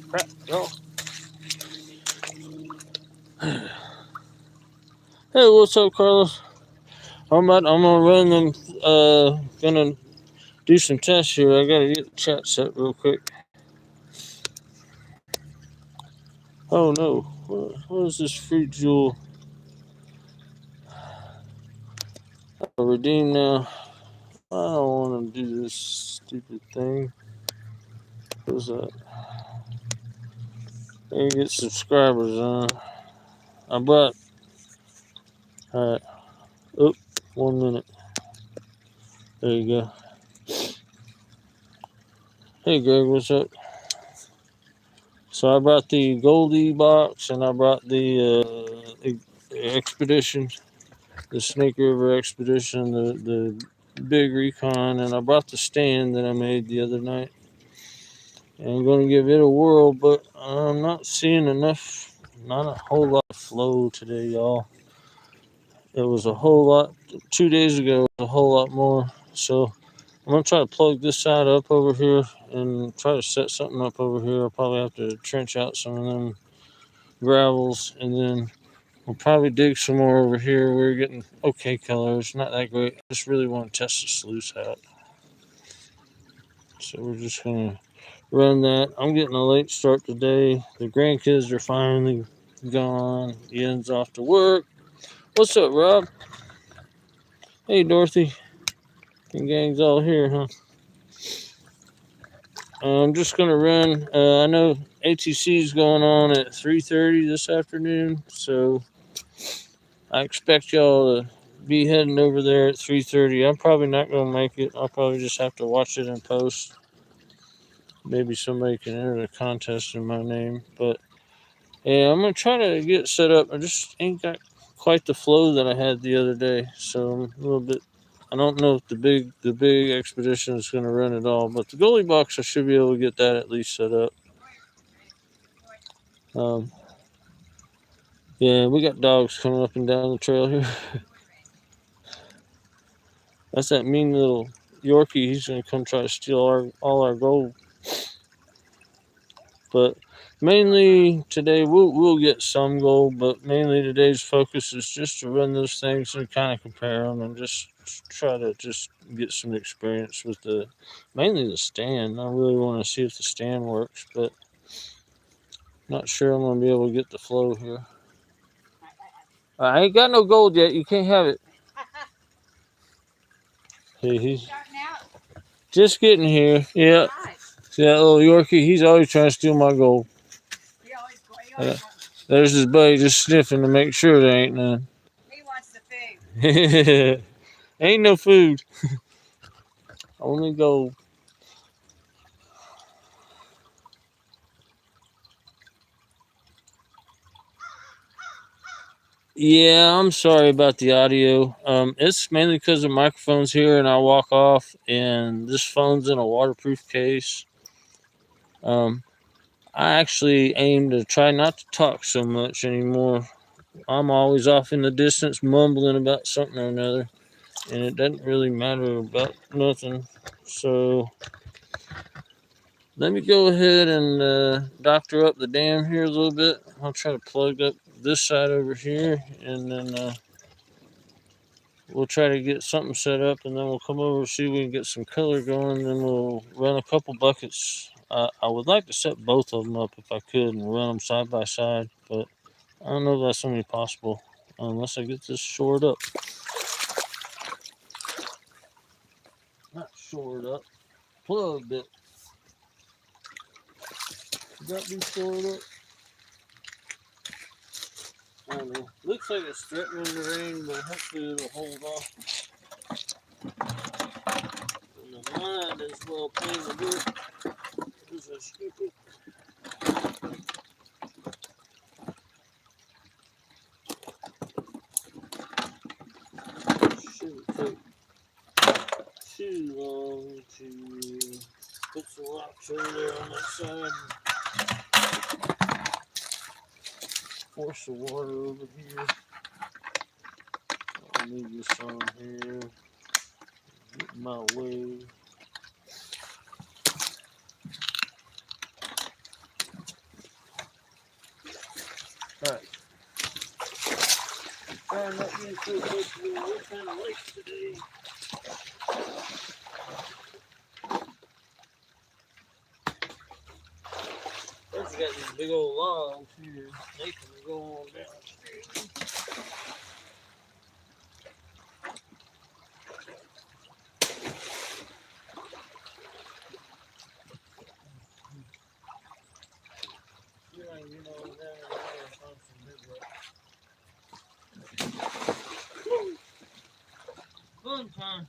Crap, y'all. Hey, what's up, Carlos? I'm gonna run them. Gonna do some tests here. I gotta get the chat set real quick. Oh no, what is this fruit jewel? Redeem now. I don't want to do this stupid thing. What's that? And get subscribers on. I bought. Alright. Oh, 1 minute. There you go. Hey, Greg, what's up? So I brought the Goldie box and I brought the expedition, the Snake River expedition, the big recon, and I brought the stand that I made the other night. And I'm going to give it a whirl, but I'm not seeing enough, not a whole lot of flow today, y'all. It was a whole lot 2 days ago, a whole lot more. So I'm going to try to plug this side up over here and try to set something up over here. I'll probably have to trench out some of them gravels, and then we'll probably dig some more over here. We're getting okay colors, not that great. I just really want to test the sluice out. So we're just going to run that. I'm getting a late start today. The grandkids are finally gone. Ian's off to work. What's up, Rob? Hey, Dorothy. The gang's all here, huh? I'm just going to run. I know ATC is going on at 3:30 this afternoon, so I expect y'all to be heading over there at 3:30. I'm probably not going to make it. I'll probably just have to watch it in post. Maybe somebody can enter the contest in my name, but yeah, I'm going to try to get set up. I just ain't got quite the flow that I had the other day, so I'm a little bit. I don't know if the big expedition is going to run it all, but the goalie box I should be able to get that at least set up. Yeah, we got dogs coming up and down the trail here. That's that mean little Yorkie. He's going to come try to steal all our gold. But mainly today we'll get some gold, but mainly today's focus is just to run those things and kind of compare them and just try to just get some experience with mainly the stand. I really want to see if the stand works, but not sure I'm going to be able to get the flow here. I ain't got no gold yet. You can't have it. Hey, he's just getting here. Yeah. See that little Yorkie? He's always trying to steal my gold. There's his buddy just sniffing to make sure there ain't none. He wants the food. Ain't no food. Only gold. Yeah, I'm sorry about the audio. It's mainly because the microphone's here and I walk off, and this phone's in a waterproof case. I actually aim to try not to talk so much anymore. I'm always off in the distance mumbling about something or another, and it doesn't really matter about nothing. So let me go ahead and doctor up the dam here a little bit. I'll try to plug up this side over here, and then we'll try to get something set up, and then we'll come over, see if we can get some color going, and then we'll run a couple buckets. I would like to set both of them up if I could and run them side by side, but I don't know if that's going to be possible unless I get this shored up. Not shored up, plugged it. Got to be shored up. I don't know. Looks like it's threatening to rain, but hopefully it'll hold off. And the line is well painted up. This is stupid. Shouldn't take too long to put some rocks over there on that side. Force the water over here. I'll move this on here. Get my way. Alright. Trying not to get so close to the we're kind of late today. First, we got these big old logs here. They can go on downstream. See if I can get on down there and find some big rocks. Woo! Fun time.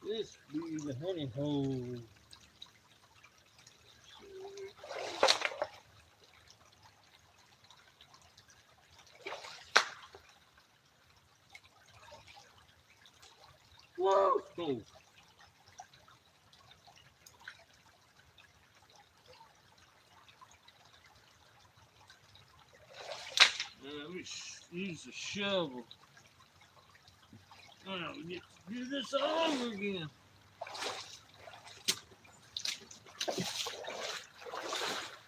This be the honey hole. Whoa! Cool. Let me use the shovel. Oh, we get to do this all over again.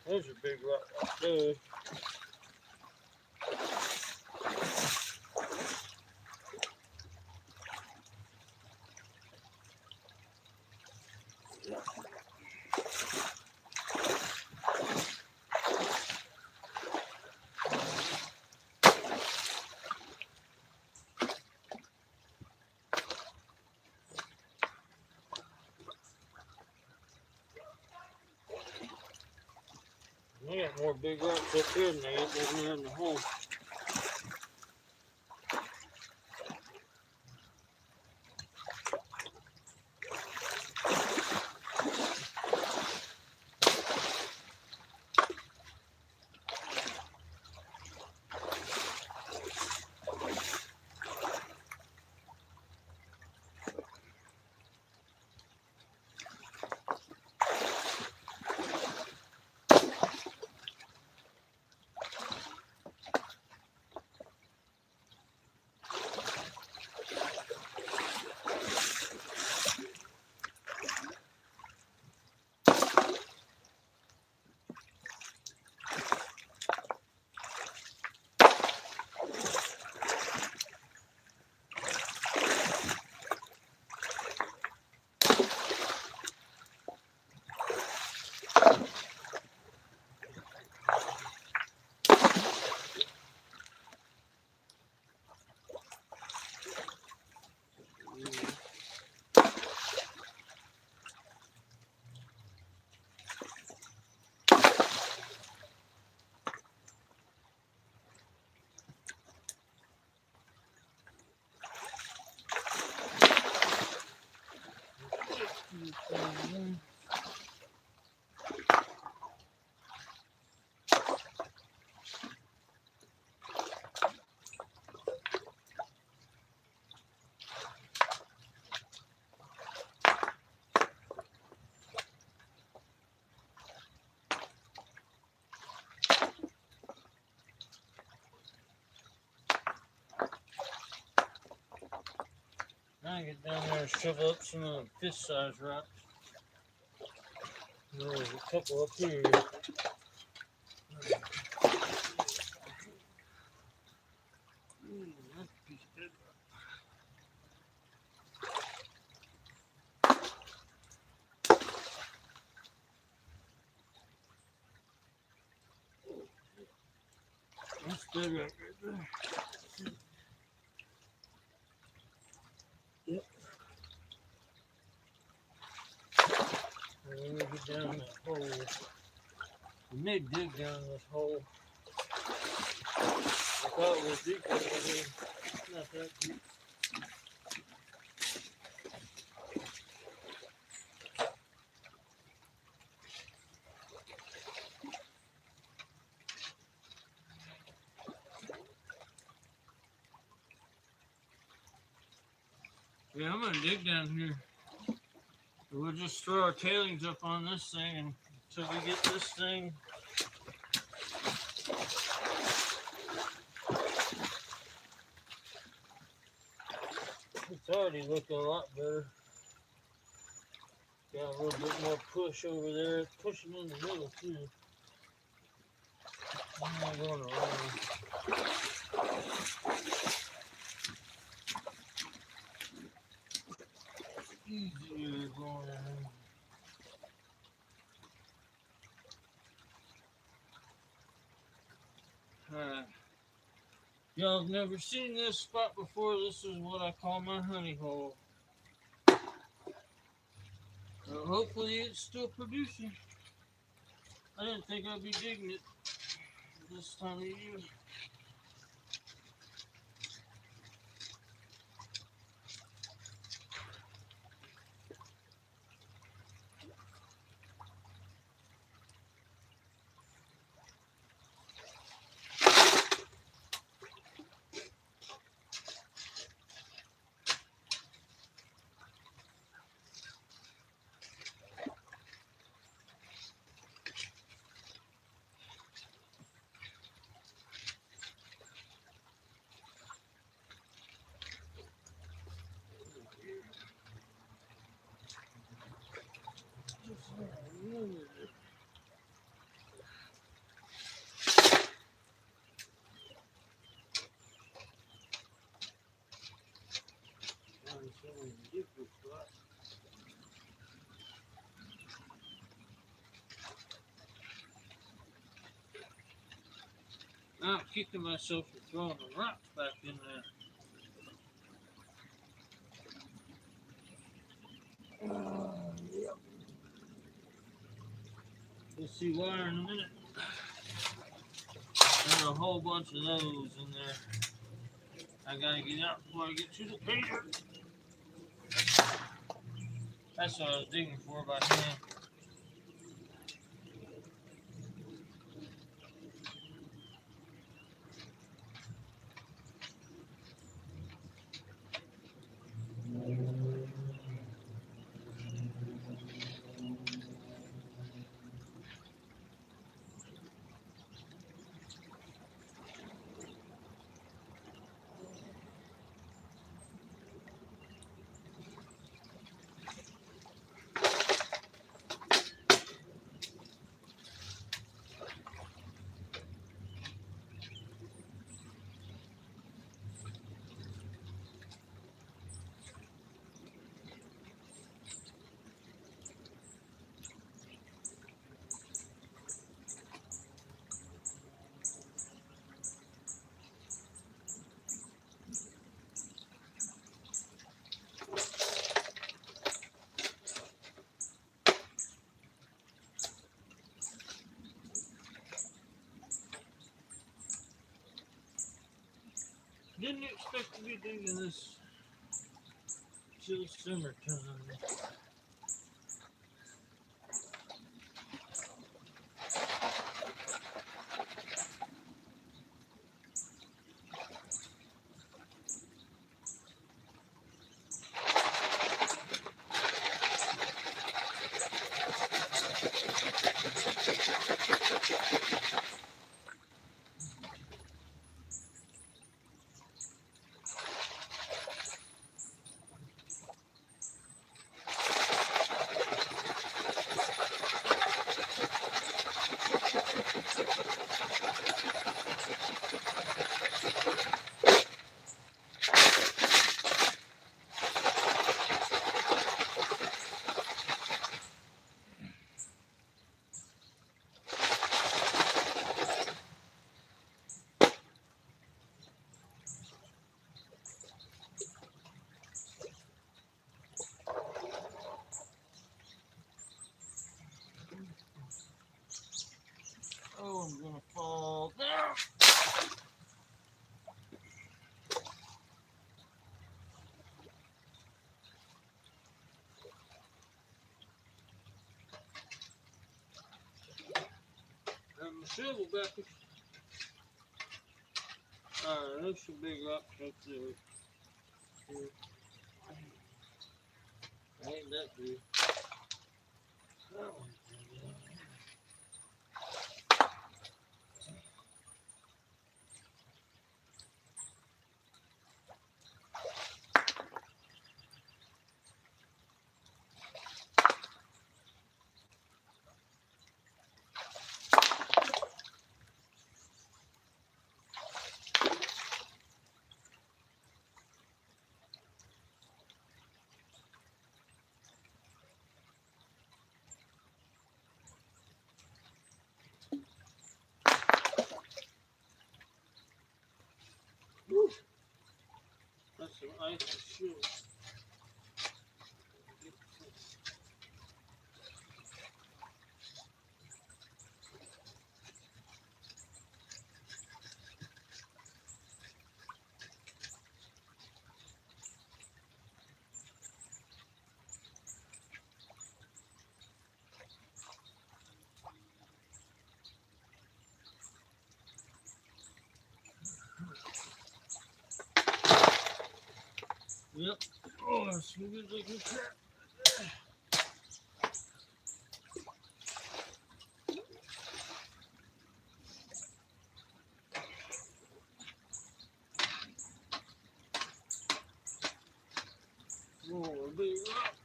There's a big rock right there. We got more big rocks up there than they over in the hole. Now I get down there and shovel up some of the fist-sized rocks. There's a couple up here. That's a piece of bedrock. That's bedrock right there. Yep. And then we get down that hole. We may dig down this hole. I thought it was deep over here. It's not that deep. Yeah, I'm gonna dig down here. We'll just throw our tailings up on this thing until we get this thing already looking a lot better. Got a little bit more push over there. It's pushing in the middle too. I'm not going around. Easier going around. Alright. Y'all have never seen this spot before. This is what I call my honey hole. Hopefully it's still producing. I didn't think I'd be digging it this time of year. I'm kicking myself for throwing the rocks back in there. Yep. We'll see why in a minute. There's a whole bunch of those in there. I gotta get out before I get to the paper. That's what I was digging for by hand. Didn't expect to be digging this till summertime. Oh, I'm gonna fall down. And the shovel back. Alright, there's some big rocks right there. Ain't that big. Oh. I should. Yep. Oh, as smooth as I can try. Oh, big rock.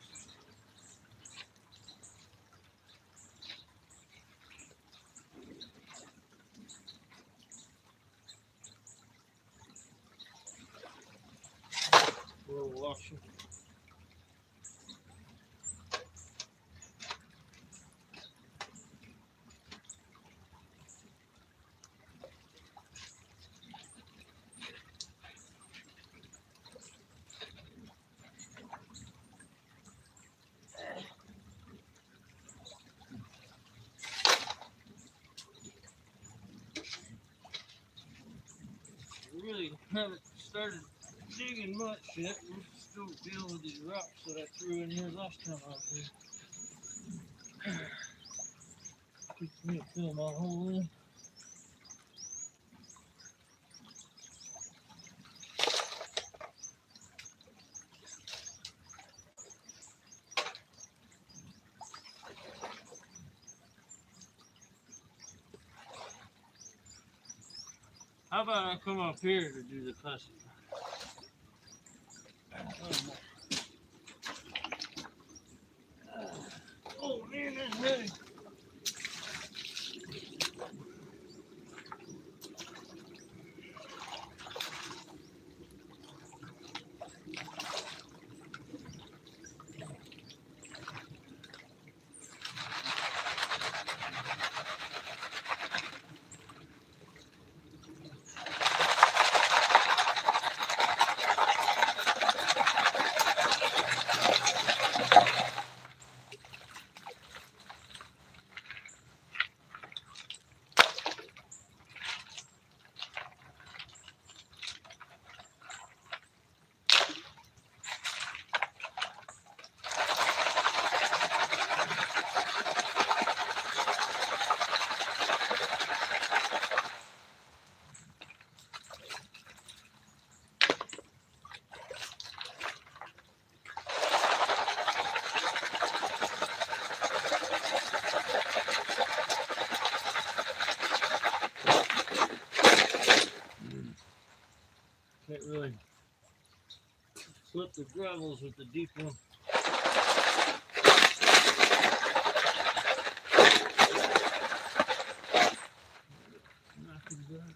We'll wash it. Really haven't started digging much yet. We're still dealing with these rocks that I threw in here last time I was here. Keeps me to fill my hole in. How about I come up here to do the cussing? Oh man, that's heavy. Can't really flip the gravels with the deep one. Knocking back.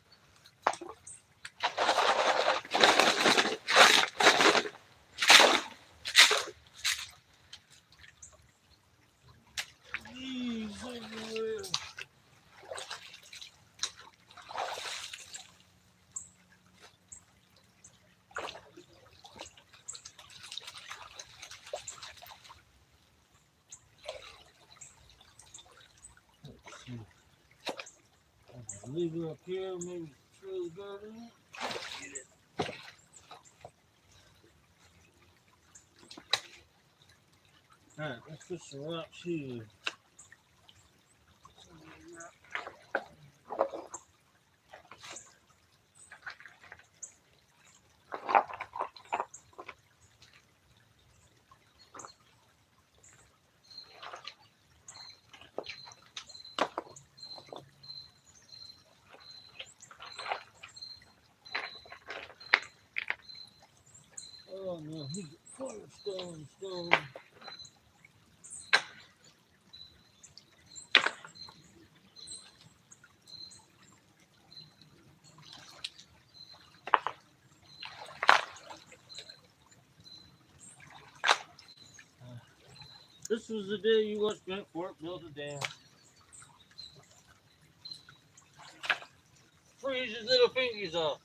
Jeez, everywhere. Let's see. I'll leave her up here, maybe throw the dirt in it. Get it. Alright, let's put some rocks here. Oh no, he's a cornerstone stone. This was the day you watched Bentfort build a dam. Freeze his little fingers off.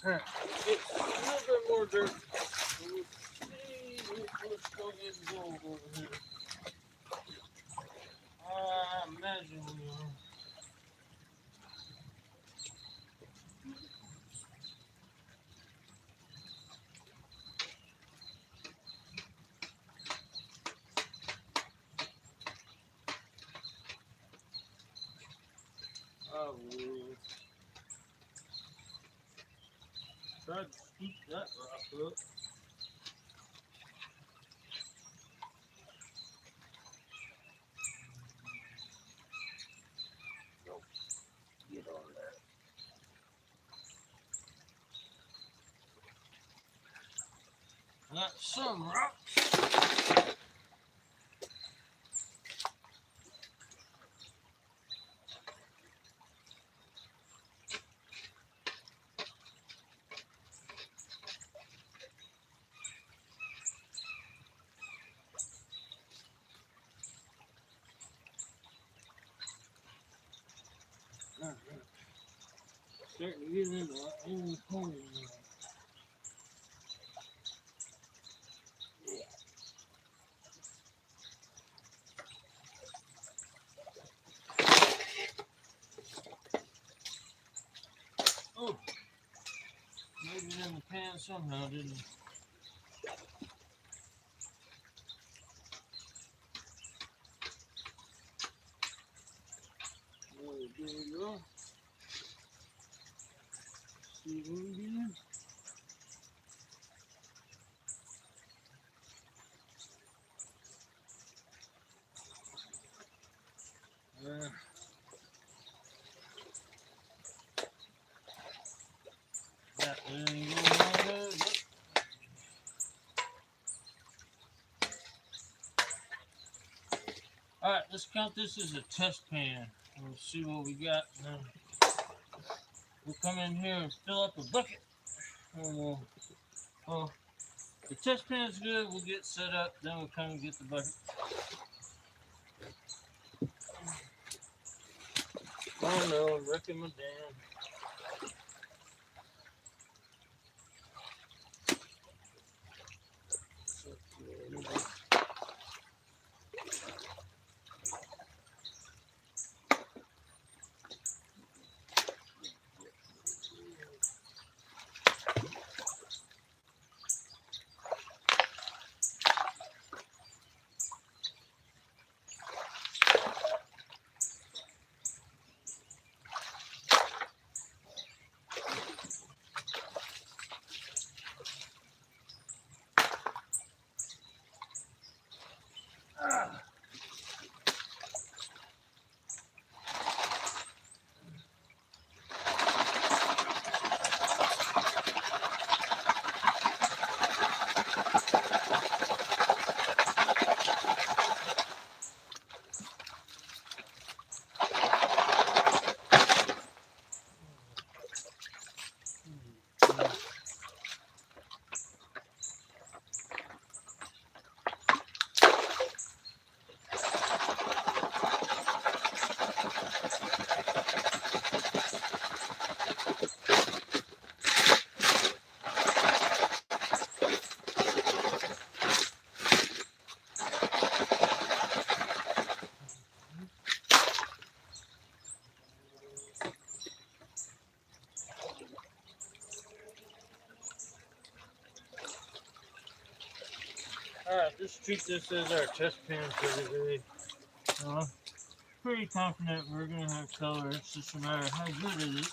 Alright, it's a little bit more dirt. So let's see, let's go get gold over here. I imagine we are. I will try to scoop that rock up. Nope. Get on that. Got some rocks. Alright. Starting to get into our own hole now. Oh, made it in the pan somehow, didn't it? Oh, there we go. See what we do. That didn't go on there, but alright, let's count this as a test pan. We'll see what we got. And then we'll come in here and fill up a bucket. And well, the test pan's good. We'll get set up. Then we'll come and get the bucket. Oh no, I'm wrecking my dam. Alright, let's treat this as our test pan for today. I'm pretty confident we're going to have color. It's just a matter of how good it is.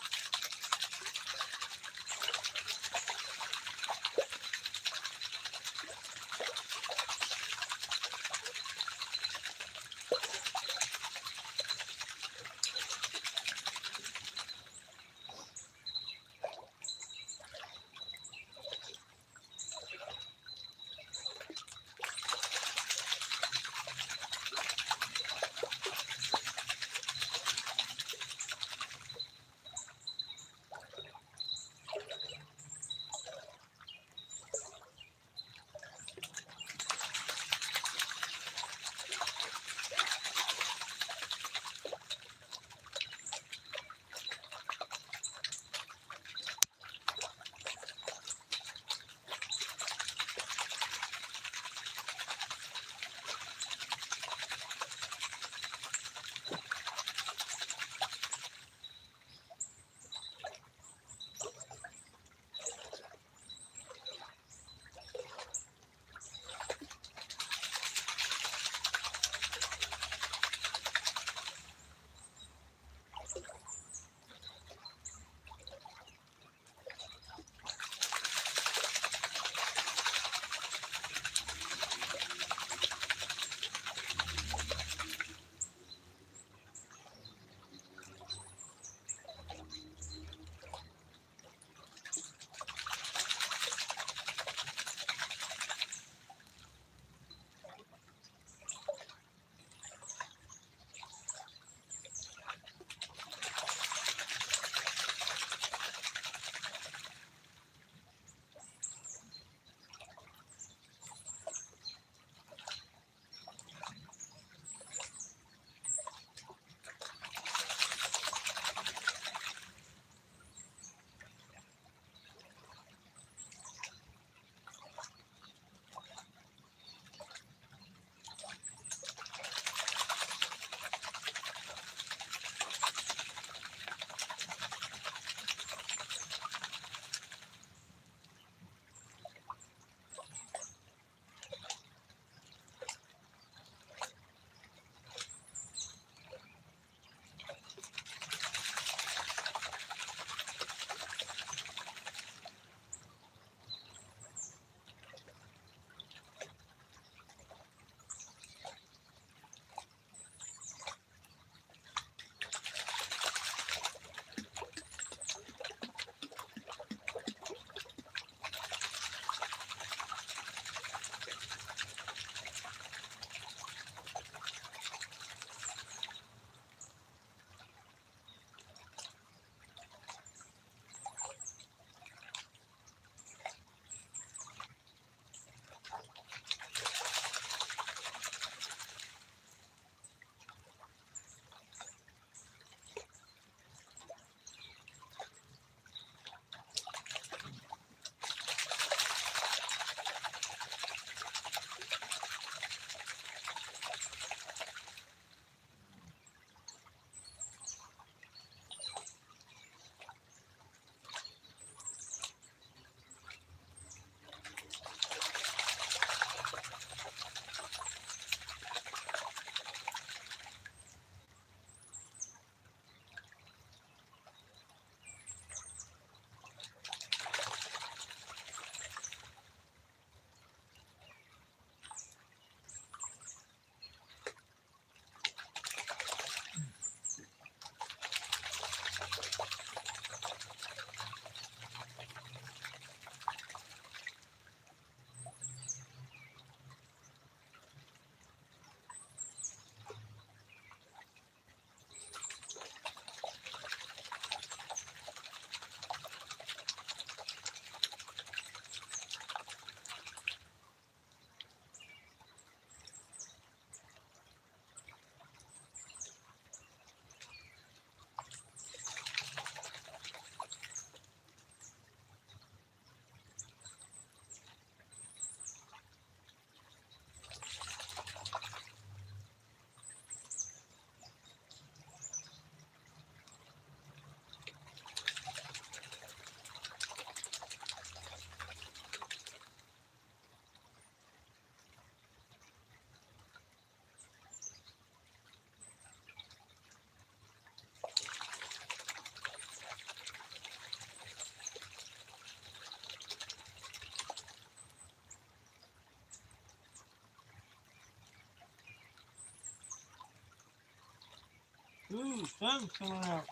Ooh, sun's coming out.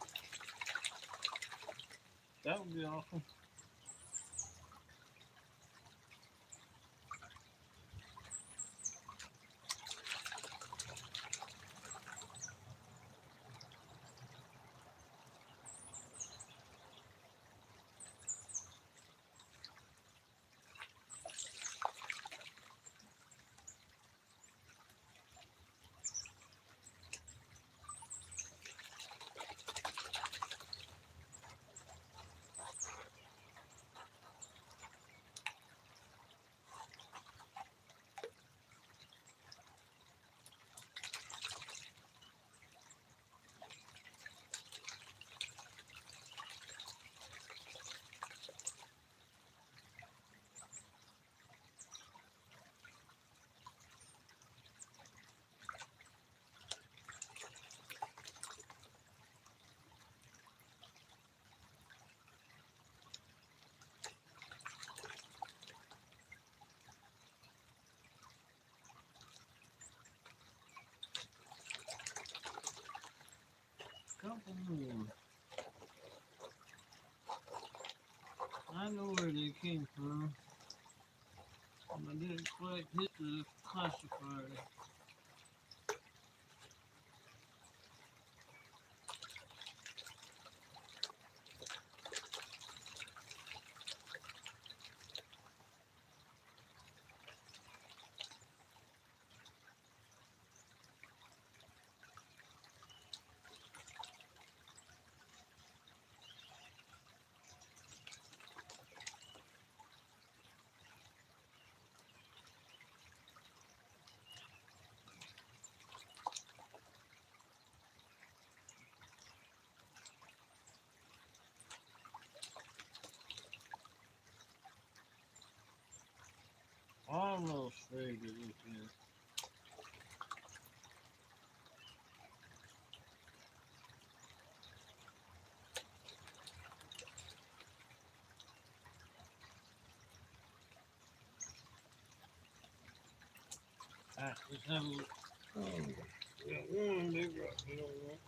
That would be awesome. Couple more. I know where they came from. I didn't quite hit the classifier. Almost ready to look at. Alright, let's have a look. Oh, got one big rock. You know what?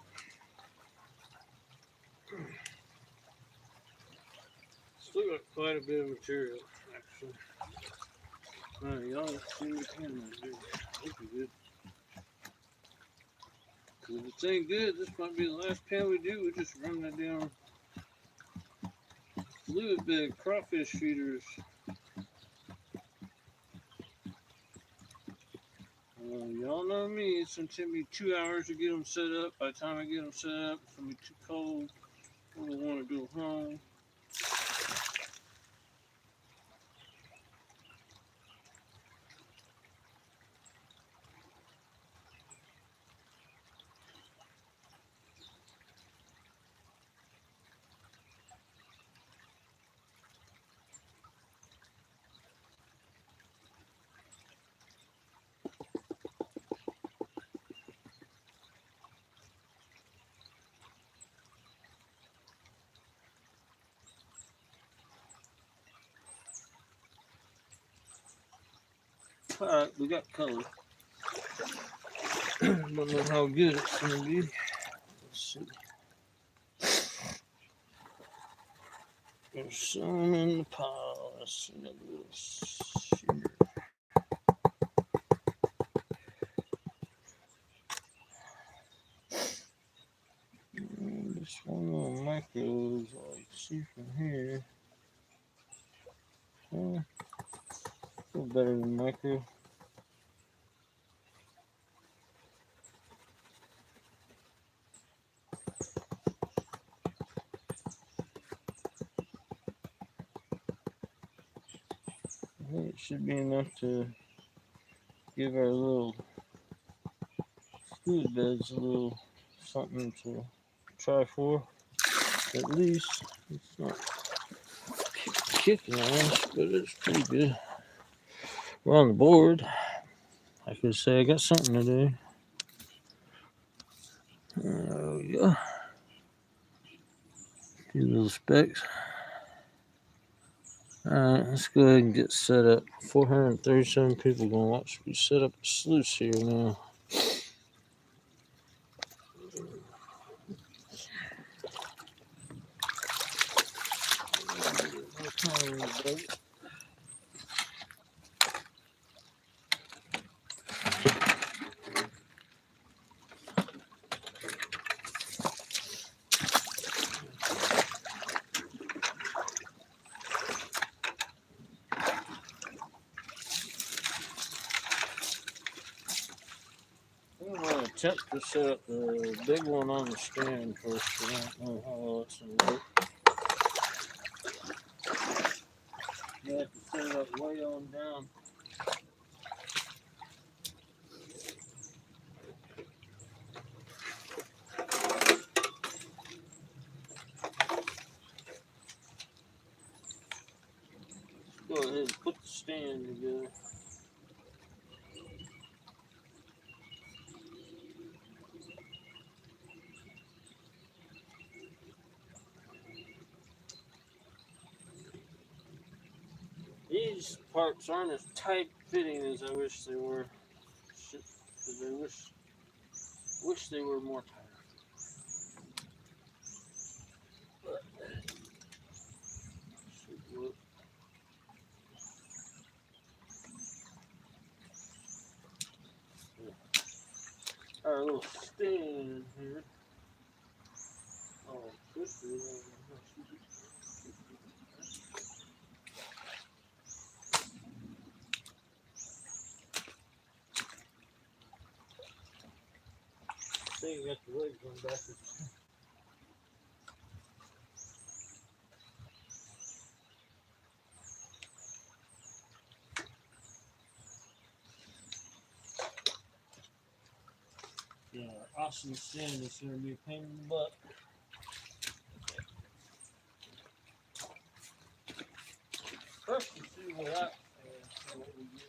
Still got quite a bit of material, actually. Y'all see the camera, dude. Looking good. Cause if it's ain't good, this might be the last pan we do. We just run that down fluid bed crawfish feeders. Y'all know me. It's gonna take me 2 hours to get them set up. By the time I get them set up, it's gonna be too cold. I don't want to go home. Alright, we got color. Don't know how good it's gonna be. Let's see. There's some in the pile. Let's see that little shooter. This one little micro is all you can see from here. A little better than micro. I think it should be enough to give our little fluid beds a little something to try for. At least it's not kicking ass, but it's pretty good. We're on the board. I could say I got something to do. Oh yeah. Few little specs. Alright, let's go ahead and get set up. 437 people gonna watch me set up a sluice here now. baby. I'm going to attempt to set up the big one on the stand first. I don't know how that's going to work. You have to set it up way on down. Go ahead and put the stand together. These parts aren't as tight fitting as I wish they were. Because I wish they were more tight. But should work. Our little stand here. Oh, this is. I think you got the legs on backwards. Yeah, our awesome stand is going to be a pain in the butt. First, to see what I see what we get.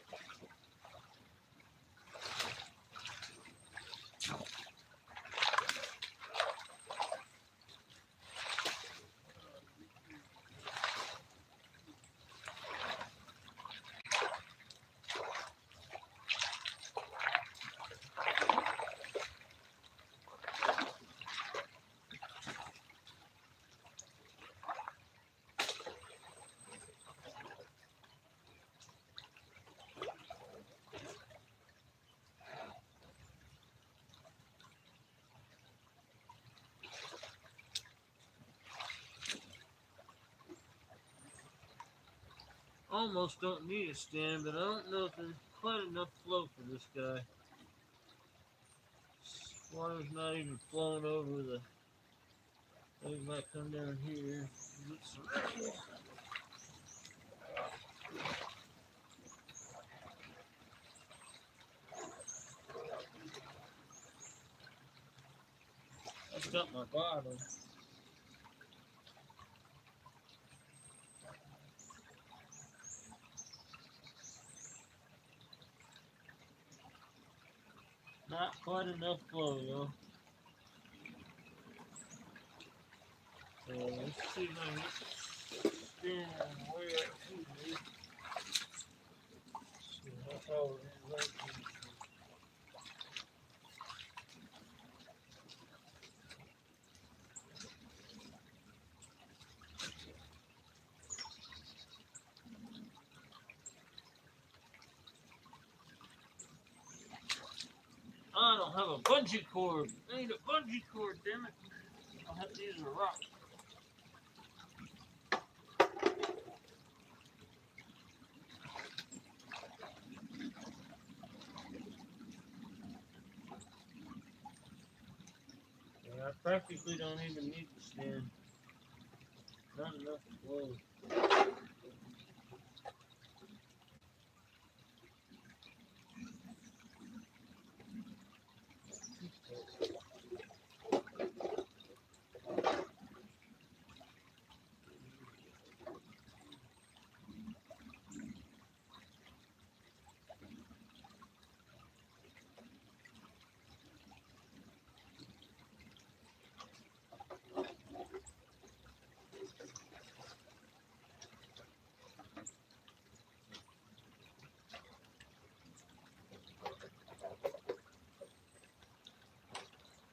Almost don't need a stand, but I don't know if there's quite enough flow for this guy. Water's not even flowing over the. We might come down here. Get some. That's got my bottom. Not quite enough flow, y'all. So let's see if I can get the stand way up here. See how far it is right here. I don't have a bungee cord. I need a bungee cord, damn it. I'll have to use a rock. Yeah, I practically don't even need the stand. Not enough flow.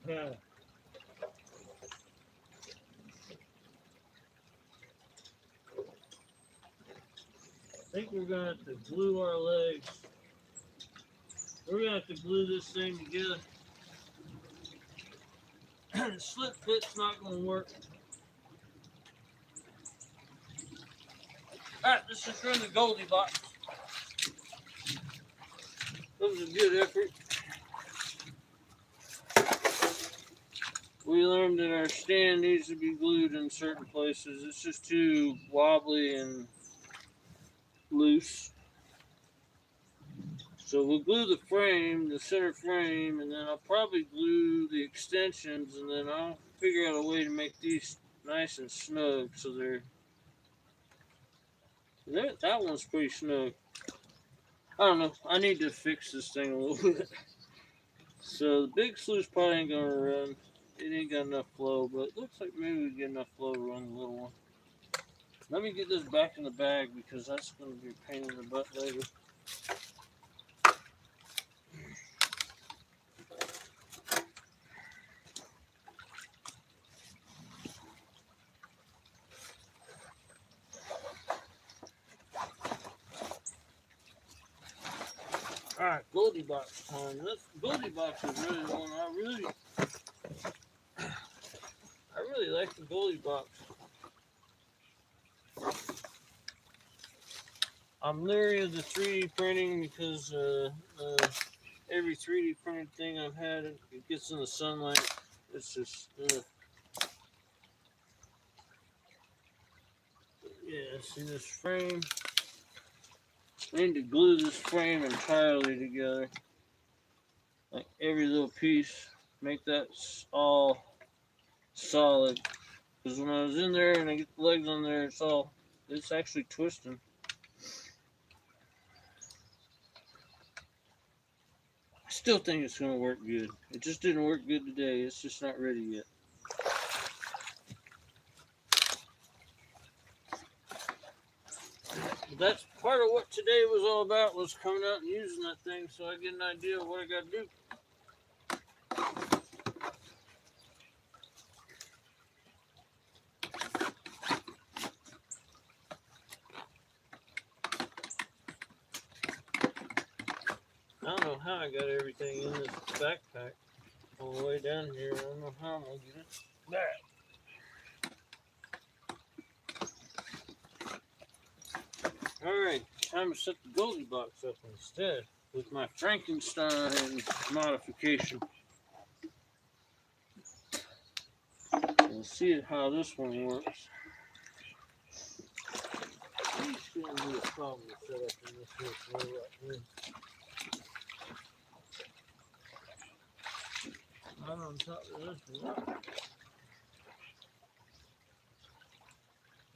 Yeah. think we're gonna have to glue our legs. We're gonna have to glue this thing together. The slip fit's not gonna work. Alright, let's just run the Goldie box. That was a good effort. We learned that our stand needs to be glued in certain places. It's just too wobbly and loose. So we'll glue the frame, the center frame, and then I'll probably glue the extensions, and then I'll figure out a way to make these nice and snug so that one's pretty snug. I don't know. I need to fix this thing a little bit. So the big sluice probably ain't gonna run. It ain't got enough flow, but it looks like maybe we get enough flow to run the little one. Let me get this back in the bag because that's gonna be a pain in the butt later. Alright, Goldie box time. This Goldie box is really the one I really like the Goldie box. I'm leery of the 3D printing because every 3D printed thing I've had, it gets in the sunlight. It's just, yeah, see this frame? I need to glue this frame entirely together. Like every little piece, make that all solid. Because when I was in there and I get the legs on there, it's actually twisting. I still think it's going to work good. It just didn't work good today. It's just not ready yet. That's part of what today was all about, was coming out and using that thing so I get an idea of what I got to do. I don't know how I got everything in this backpack all the way down here. I don't know how I'm going to get it back. Alright, time to set the Goldie box up instead with my Frankenstein modification. We'll see how this one works. These shouldn't be a problem to set up in this here floor right here. Right on top of this rock.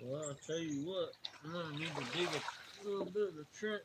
Well, I'll tell you what, I'm going to need to dig a little bit of the trench.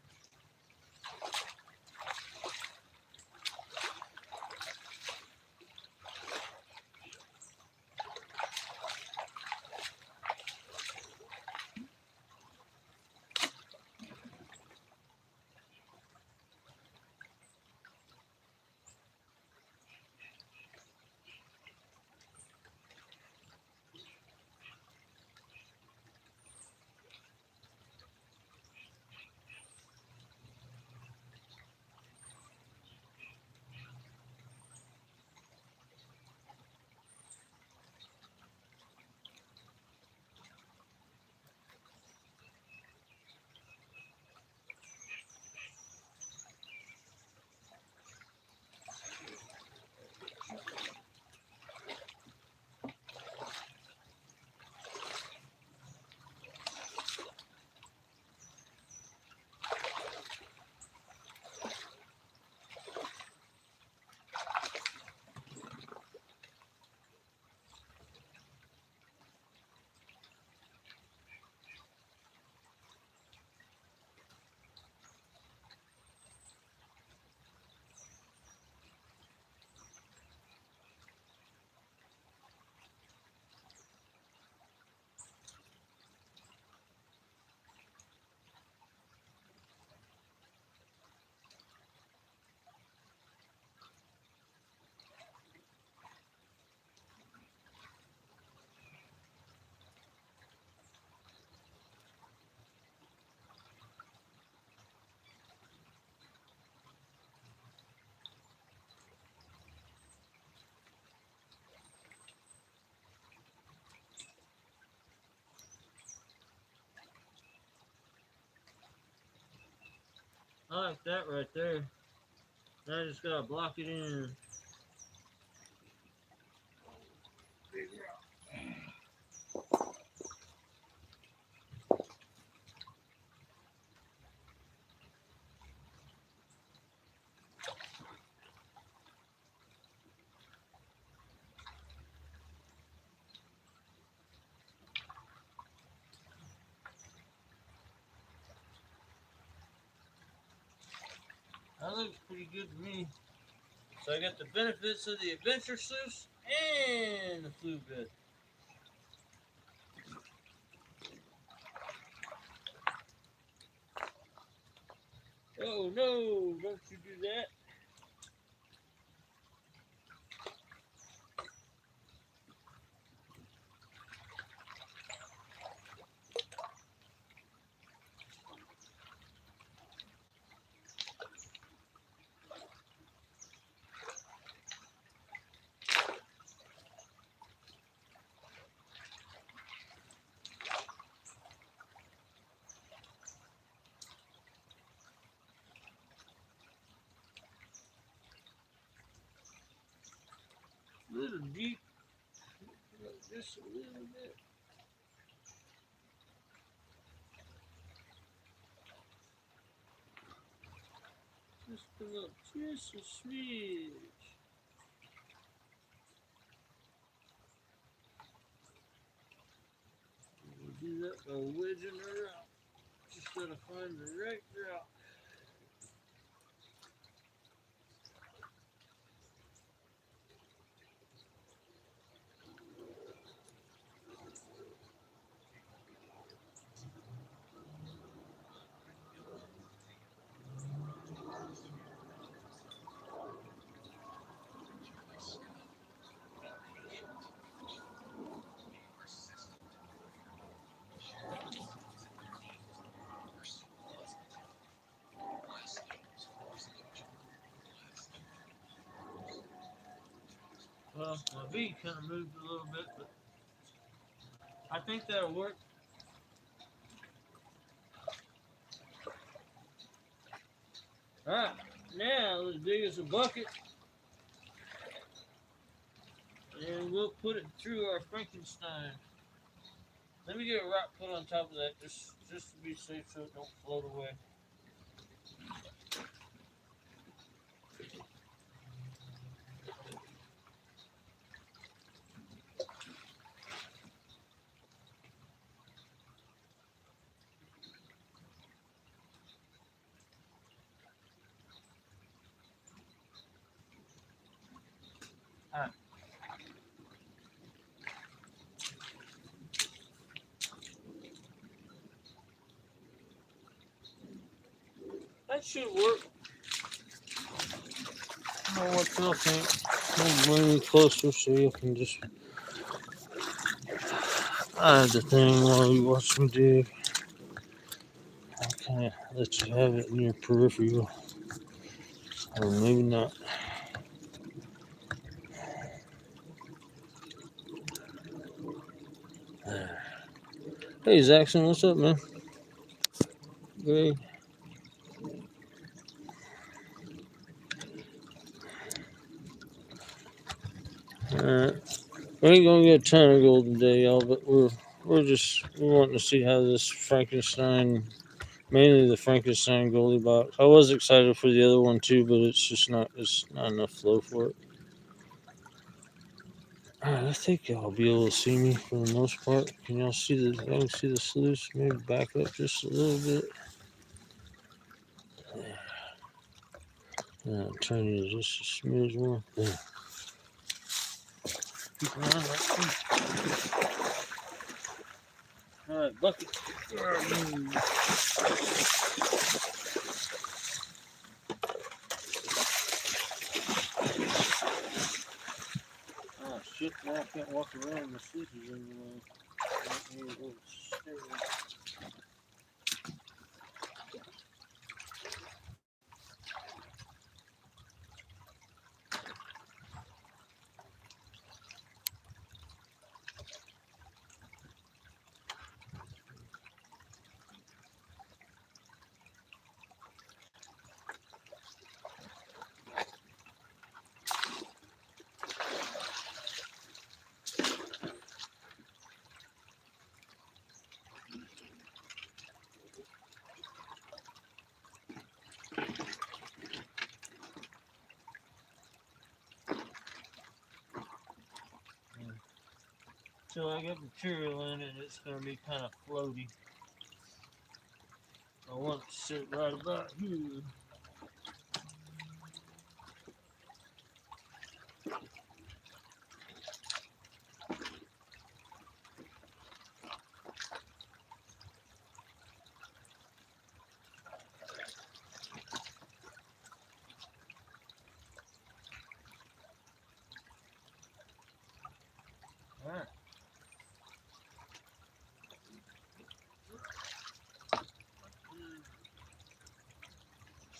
I like that right there. Now I just gotta block it in. That looks pretty good to me. So I got the benefits of the adventure sluice and the flue bed. Oh no, don't you do that. A little deep. Just a little bit. Just a little, just a smidge. We'll do that by wedging her out. Just gotta find the right route. Well, my V kind of moved a little bit, but I think that'll work. Alright, now let's dig us a bucket and we'll put it through our Frankenstein. Let me get a rock put on top of that just to be safe so it don't float away. Alright. That should work. I don't know what y'all think. I'll bring you closer so you can just hide the thing while you watch me dig. I can't let you have it in your peripheral. Or maybe not. There. Hey Zaxxon, what's up, man? Great. Alright. We ain't gonna get a ton of gold today, y'all, but we're wanting to see how this Frankenstein, mainly the Frankenstein goldie box. I was excited for the other one too, but it's not enough flow for it. Alright, I think y'all will be able to see me for the most part. Can y'all see the? I can see the sluice. Maybe back up just a little bit. Turn it just a smidge more. Yeah. Keep an eye on that. Alright, bucket. Where are you? Oh shit, now I can't walk around the sluices anymore. So I got material in it, it's going to be kind of floaty. I want it to sit right about here. Alright.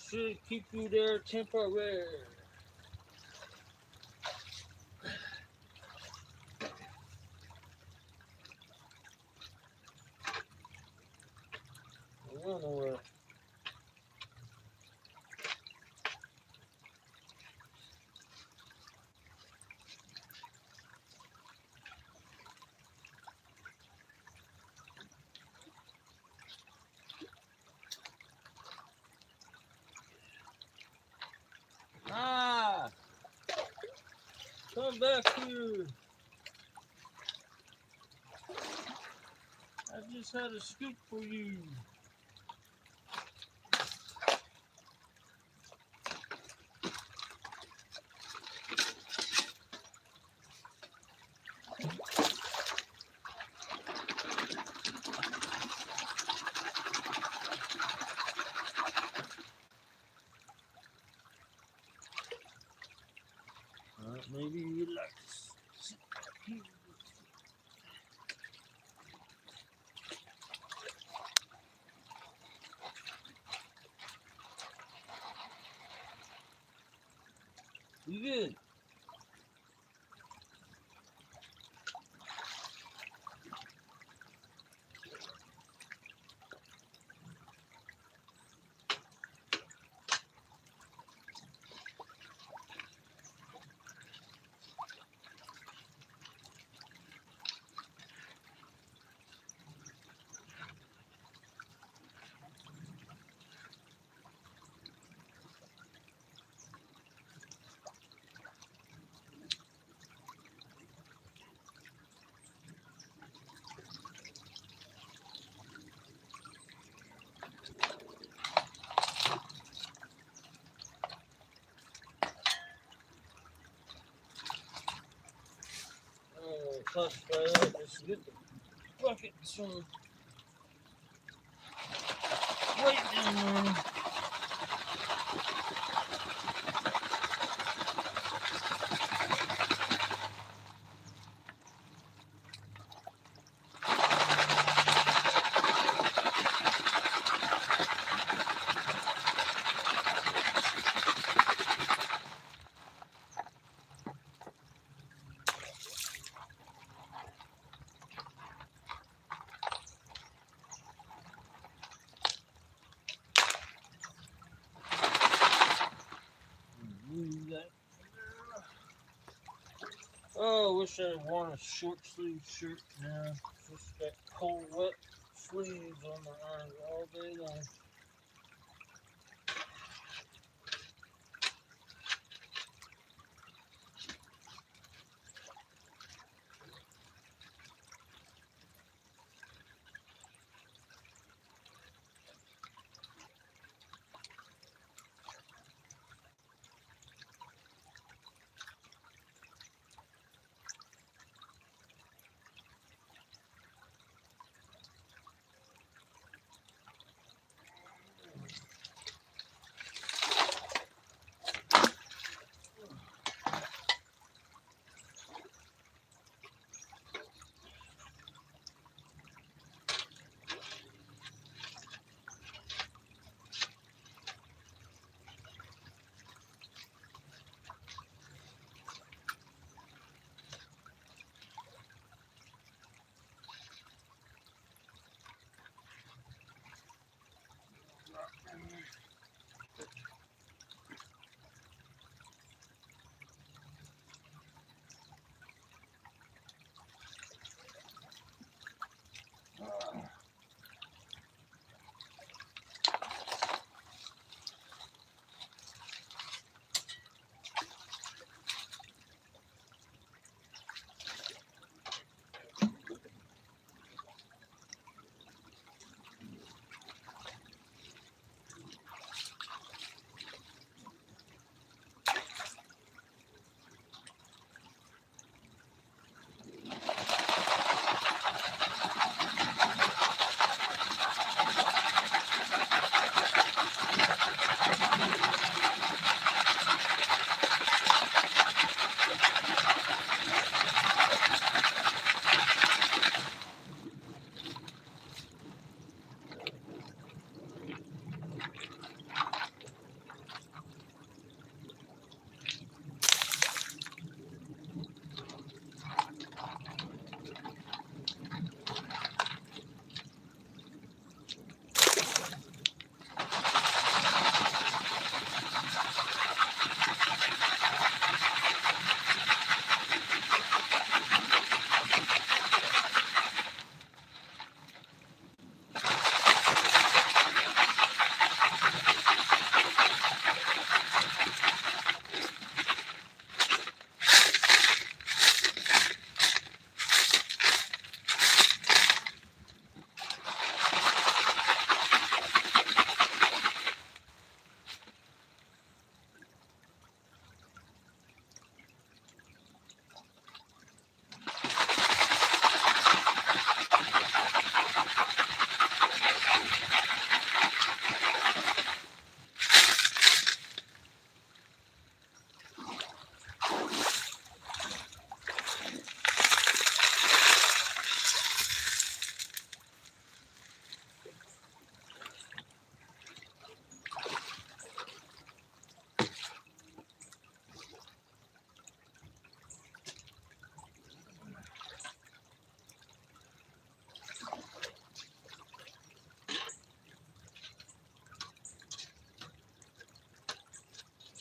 Should keep you there temporary. Run away. Ah! Come back here. I just had a scoop for you. Maybe you'd like to sit here. You good? Classify that. Let's get the bucket some weight down there. Oh, I wish I had worn a short sleeve shirt now. Just got cold, wet sleeves on my arms all day long.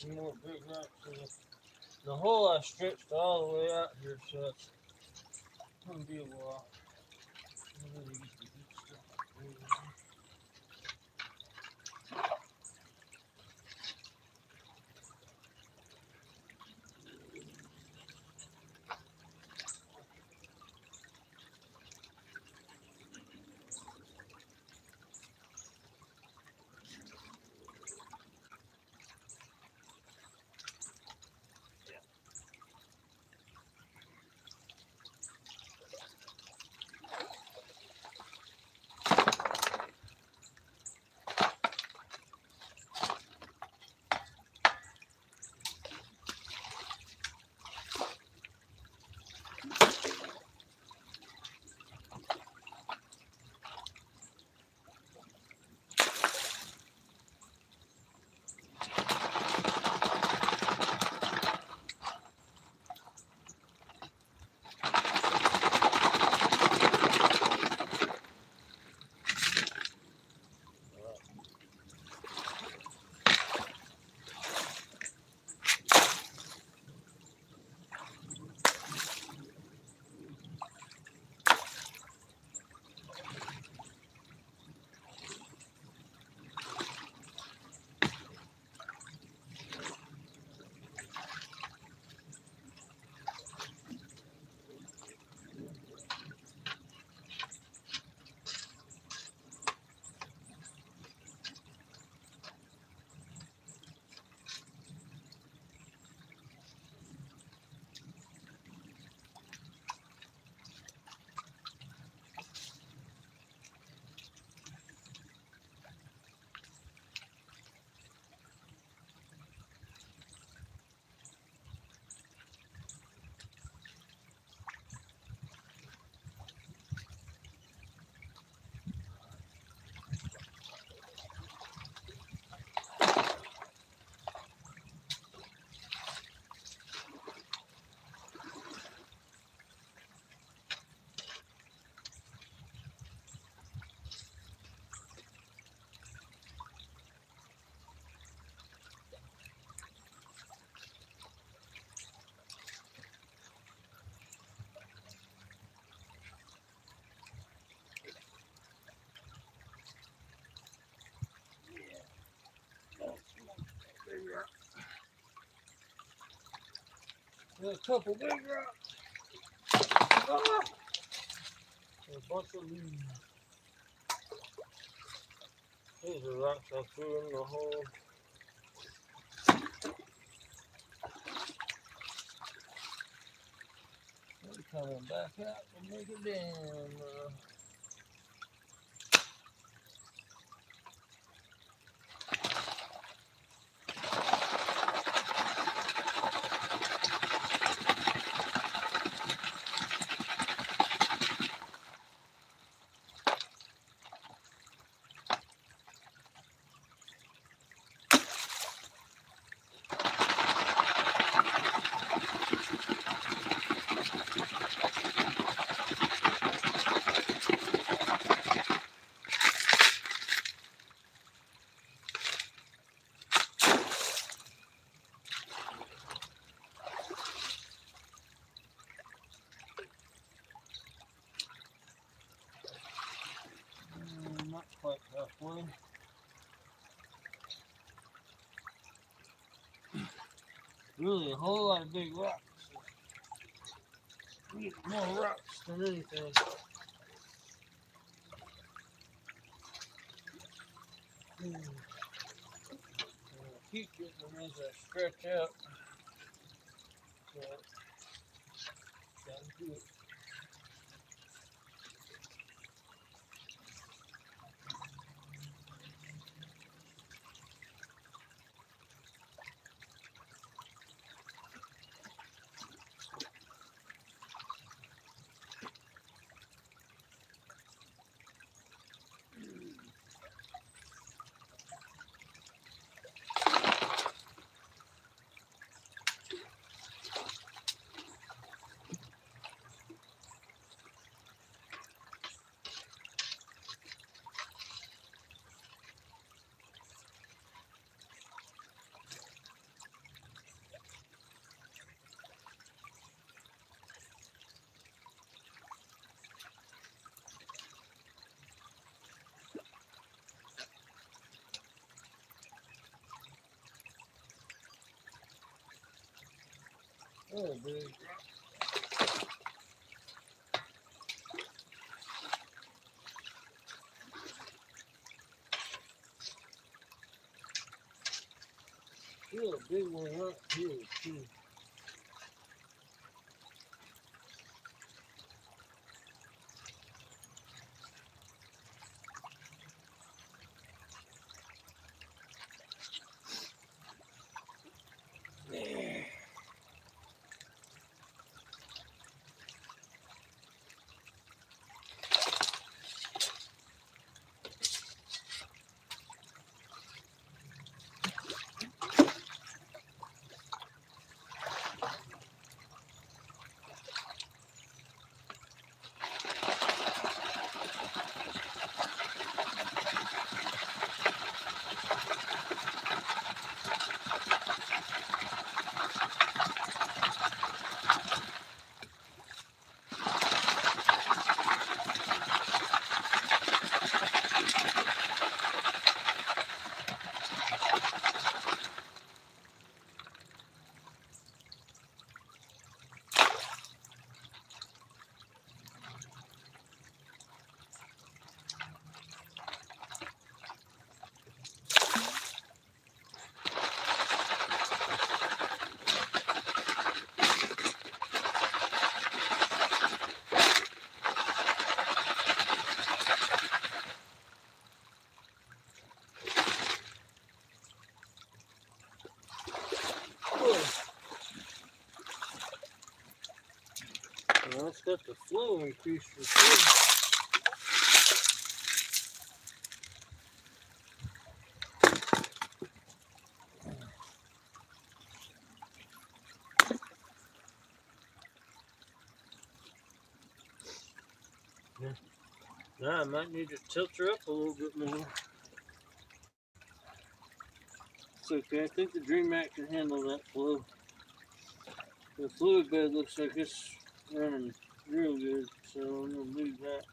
some more big rocks in it. The hole I stretched all the way out here, so it's gonna be a while. There's a couple big rocks. Ah! A bunch of leaves. These are rocks I threw in the hole. They're coming back out to make a dam. Not quite halfway. Really, a whole lot of big rocks. We get more rocks than anything. Keep getting them as I stretch out. But gotta do it. Oh, big. Feel a big one right here, too. Yeah. Well, it's got the flow increased for sure. Yeah. Now I might need to tilt her up a little bit more. It's okay. I think the Dream Mac can handle that flow. The fluid bed looks like it's running real good, so I'm gonna leave that.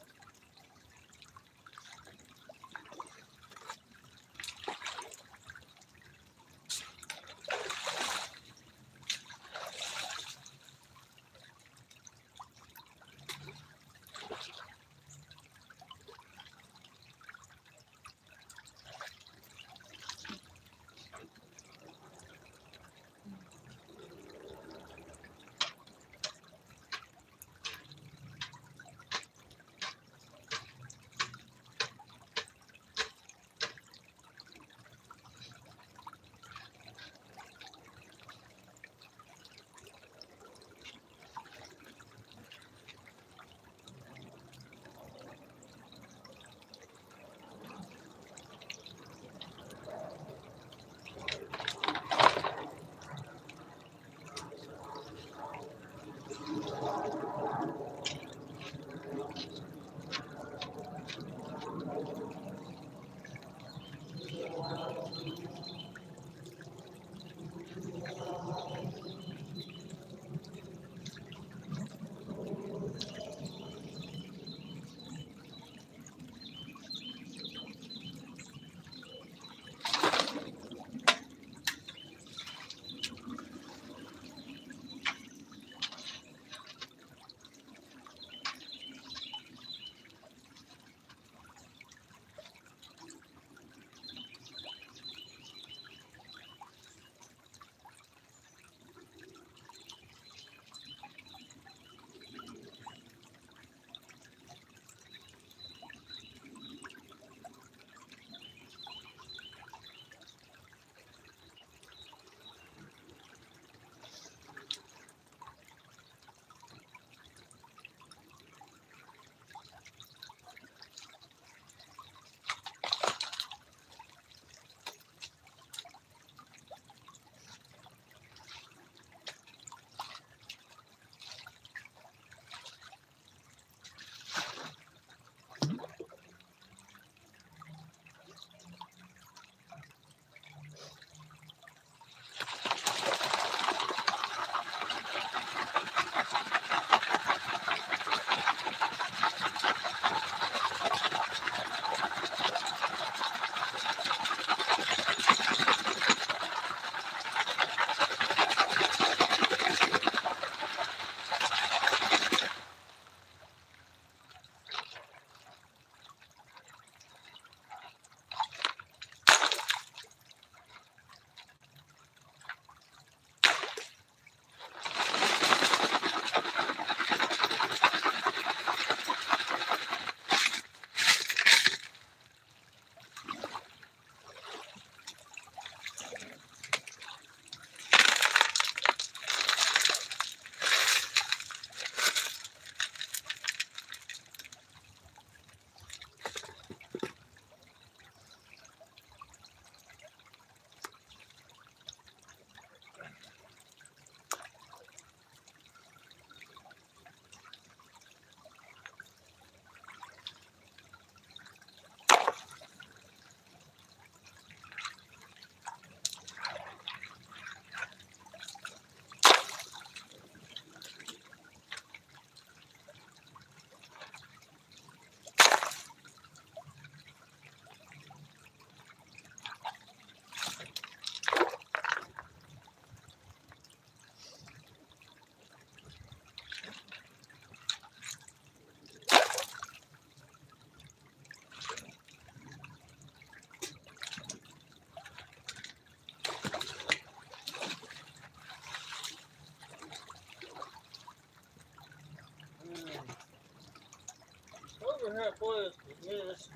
we're halfway. Yeah, it's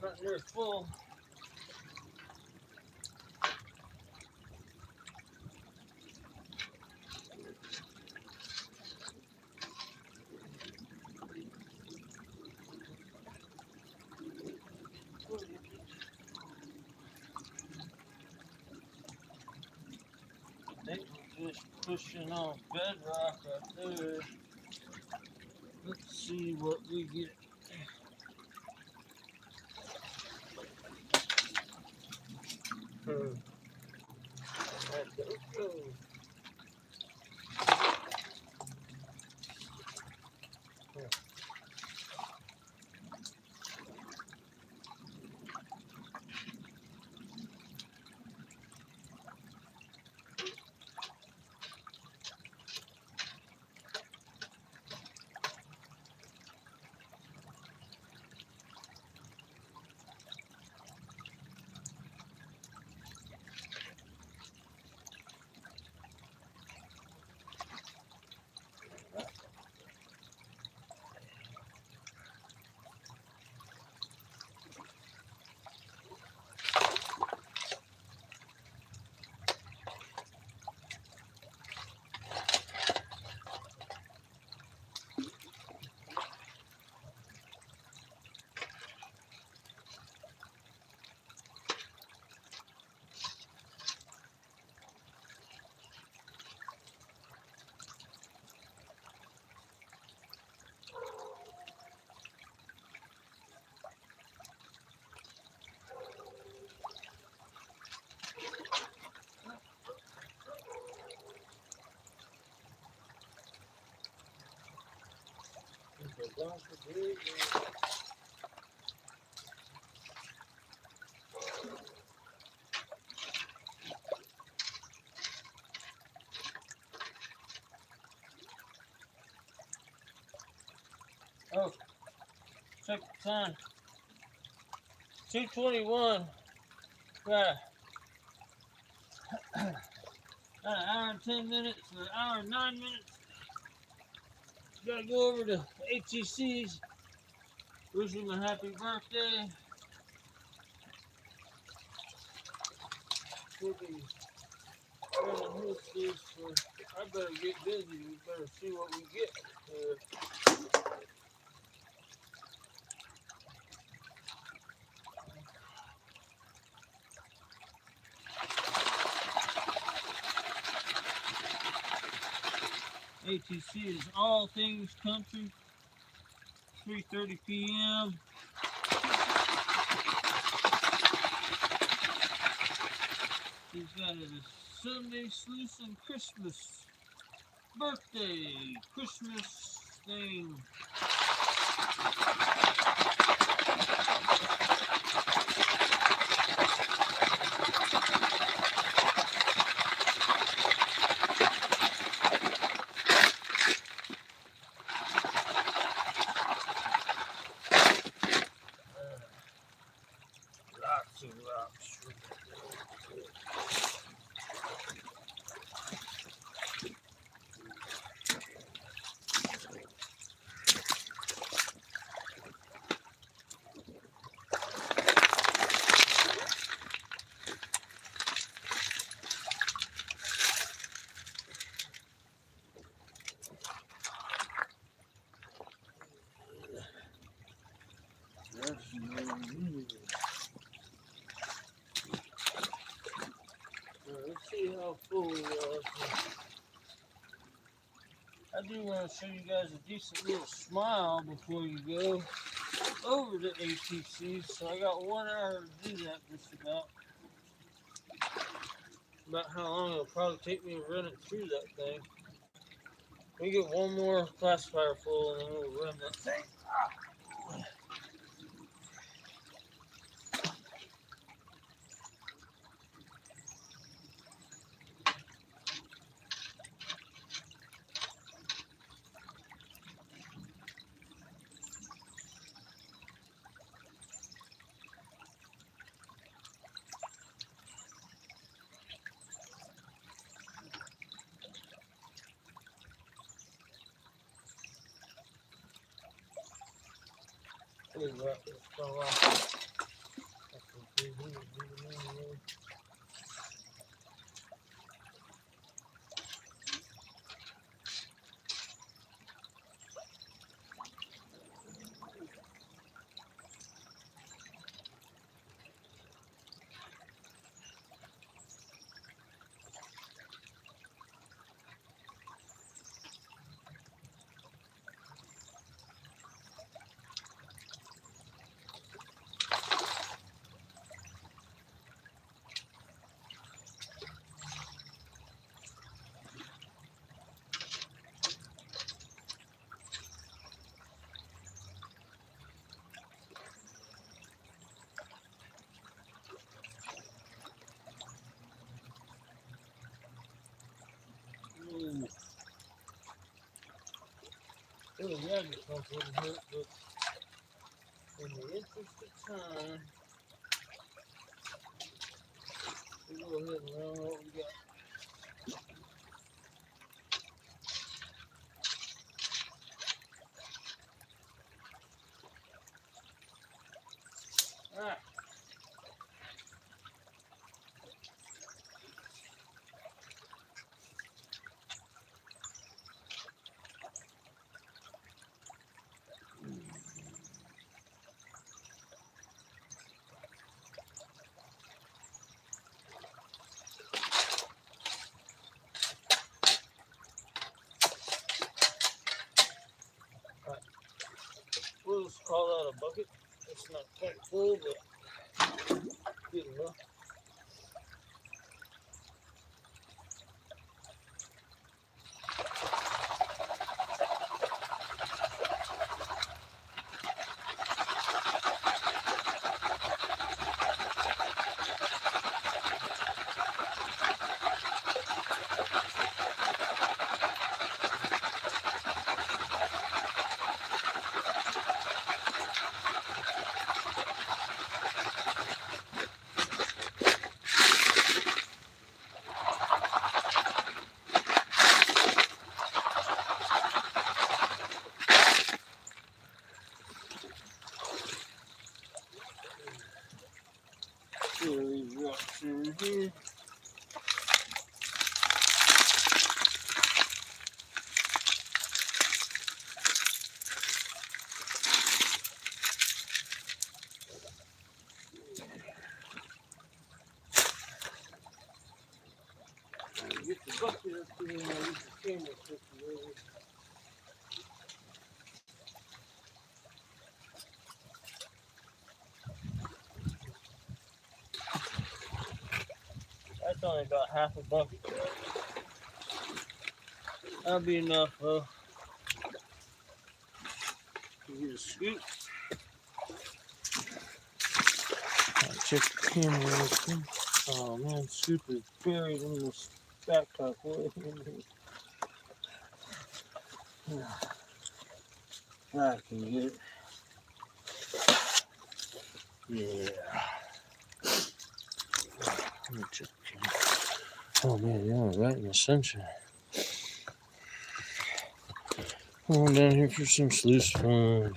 not near full. I think we're just pushing on bedrock right there. Let's see what we get. Oh, check the time. 2:21. Got an hour and 10 minutes, or an hour and 9 minutes. Gotta go over to ATC's. Wish him a happy birthday. We'll be running his fees for. I better get busy. We better see what we get here. ATC is All Things Country. 3:30 p.m. He's got a Sunday Sluice and Christmas birthday Christmas thing. Lots of rocks. Let's see how full we are. I do want to show you guys a decent little smile before you go over to ATC. So I got 1 hour to do that just about. About how long it'll probably take me to run it through that thing. We get one more classifier full and then we'll run that thing. Really, yeah, get comfortable with it, but in the interest of time, we'll go ahead and run what we got. Alright. We'll just call that a bucket. It's not quite full, but good enough. These rocks in here. Get the bucket up here and I'll use the camera situated. That's only about half a bucket. That'll be enough, though. You get a scoop. I'll check the camera real quick. Oh man, scoop is buried in this backpack way in here. I can get it. Yeah. Let me check the camera. Oh man, yeah, right in the sunshine. Going down here for some sluice fun.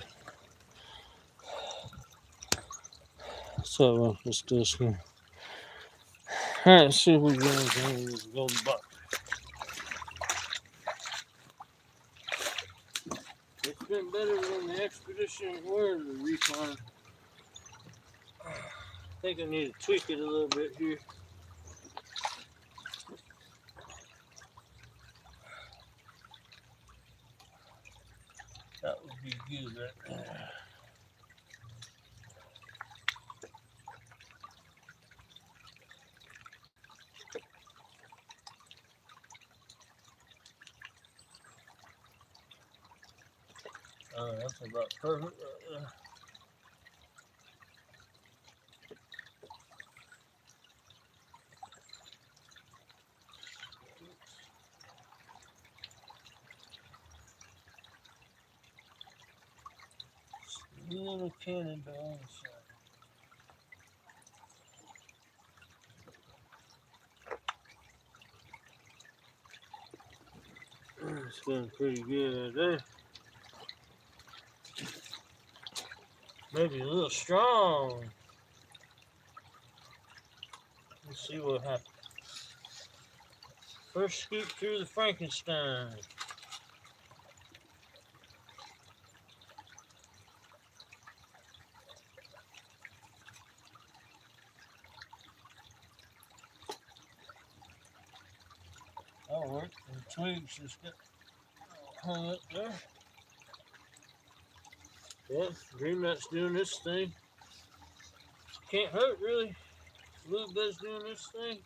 So let's do this one. Alright, let's see if we can get anything in this golden buck. It's been better than the expedition or the recon. I think I need to tweak it a little bit here. That would be good right there. That's about perfect right there. Little cannonball inside. It's going pretty good right there. Maybe a little strong. Let's see what happens. First scoop through the Frankenstein. That'll work. The twigs just got hung up there. Yeah, green nut's doing this thing. Can't hurt really. Blue bed's doing this thing.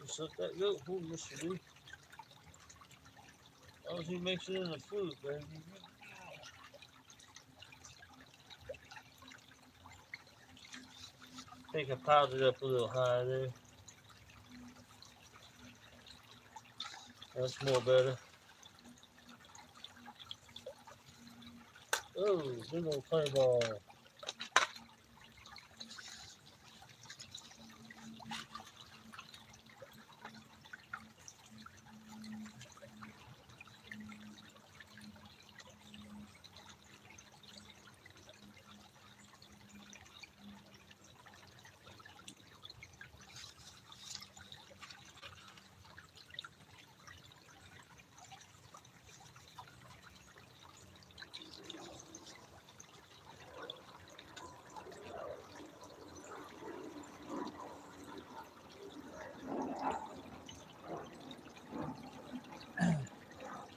Just let that go. Oh, Mr. D. As long as he makes it in the food, baby. I think I piled it up a little high there. That's more better. Oh, big old play ball.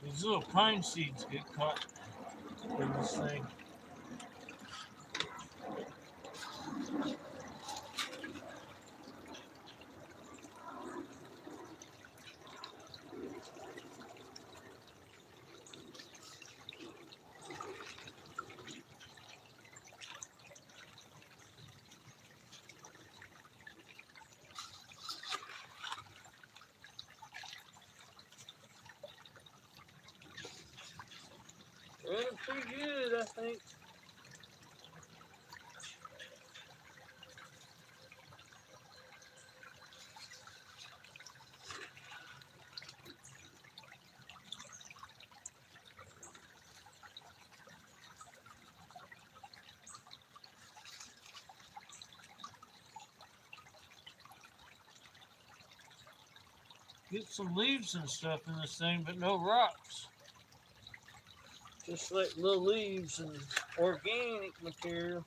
These little pine seeds get caught in this thing. Running pretty good, I think. Get some leaves and stuff in this thing, but no rocks. Just like little leaves and organic material.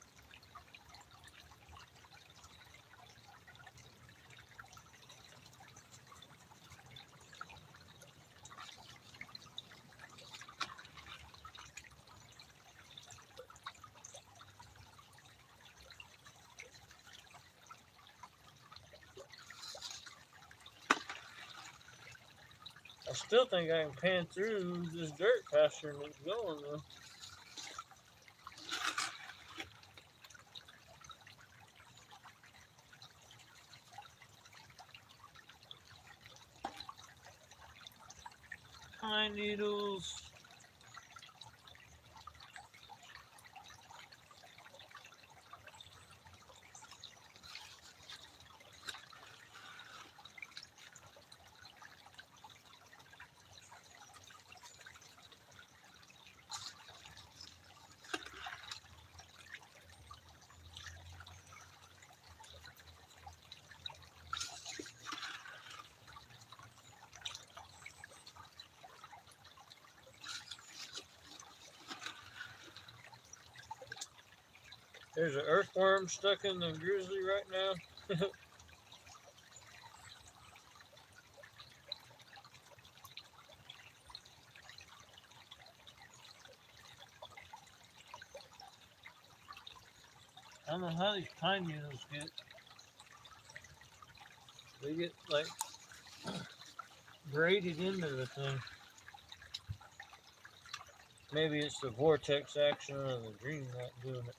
I still think I can pan through this dirt faster than it's going though. Pine needles. There's an earthworm stuck in the grizzly right now. I don't know how these pine needles get. They get like braided into the thing. Maybe it's the vortex action of the green nut doing it.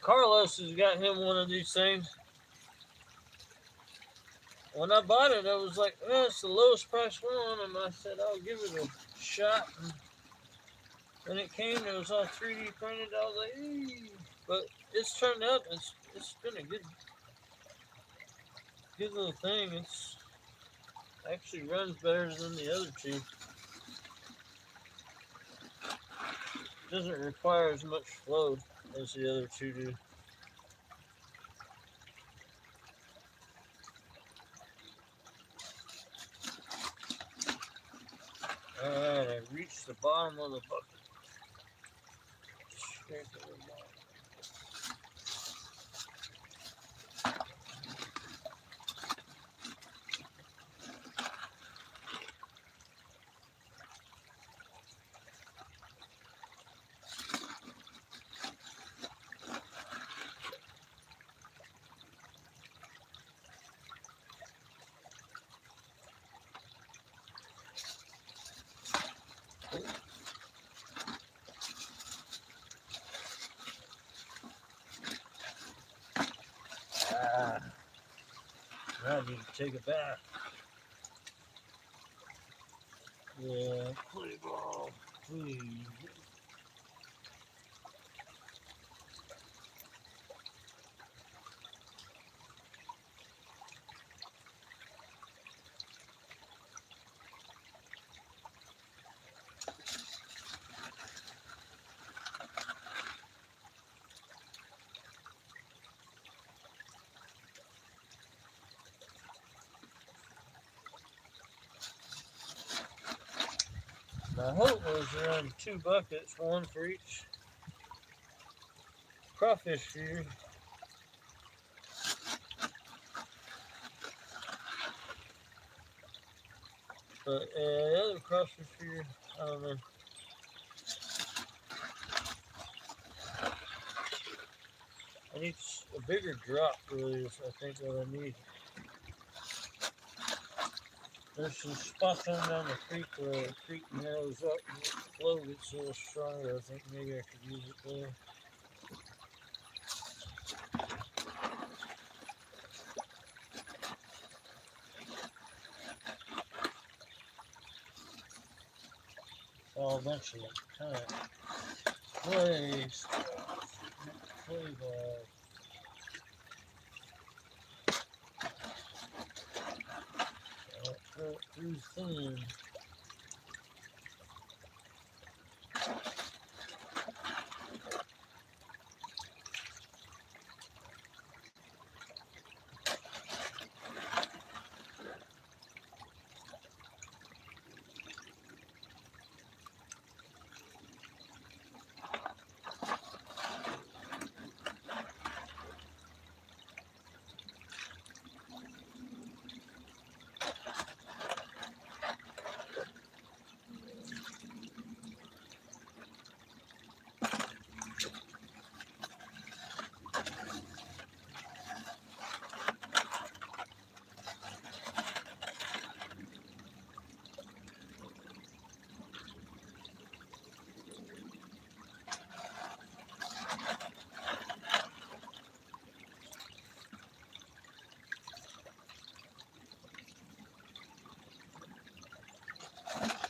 Carlos has got him one of these things. When I bought it, I was like, oh, it's the lowest price one, and I said I'll give it a shot. And when it came, it was all 3D printed. I was like, eee. But it's turned out it's been a good little thing. It's actually runs better than the other two. Doesn't require as much flow as the other two do. Alright, I reached the bottom of the bucket. Scrape it with my now I need to take a bath. Yeah, play ball, please. My hope was around 2 buckets, one for each crawfish feeder. But the other crawfish feeder, I don't know. I need a bigger drop, really, is I think what I need. There's some spots on down the creek where the creek narrows up and the flow gets a little stronger. I think maybe I could use it there. Oh, a bunch of kind of clay stuff, clay ball. Too thin.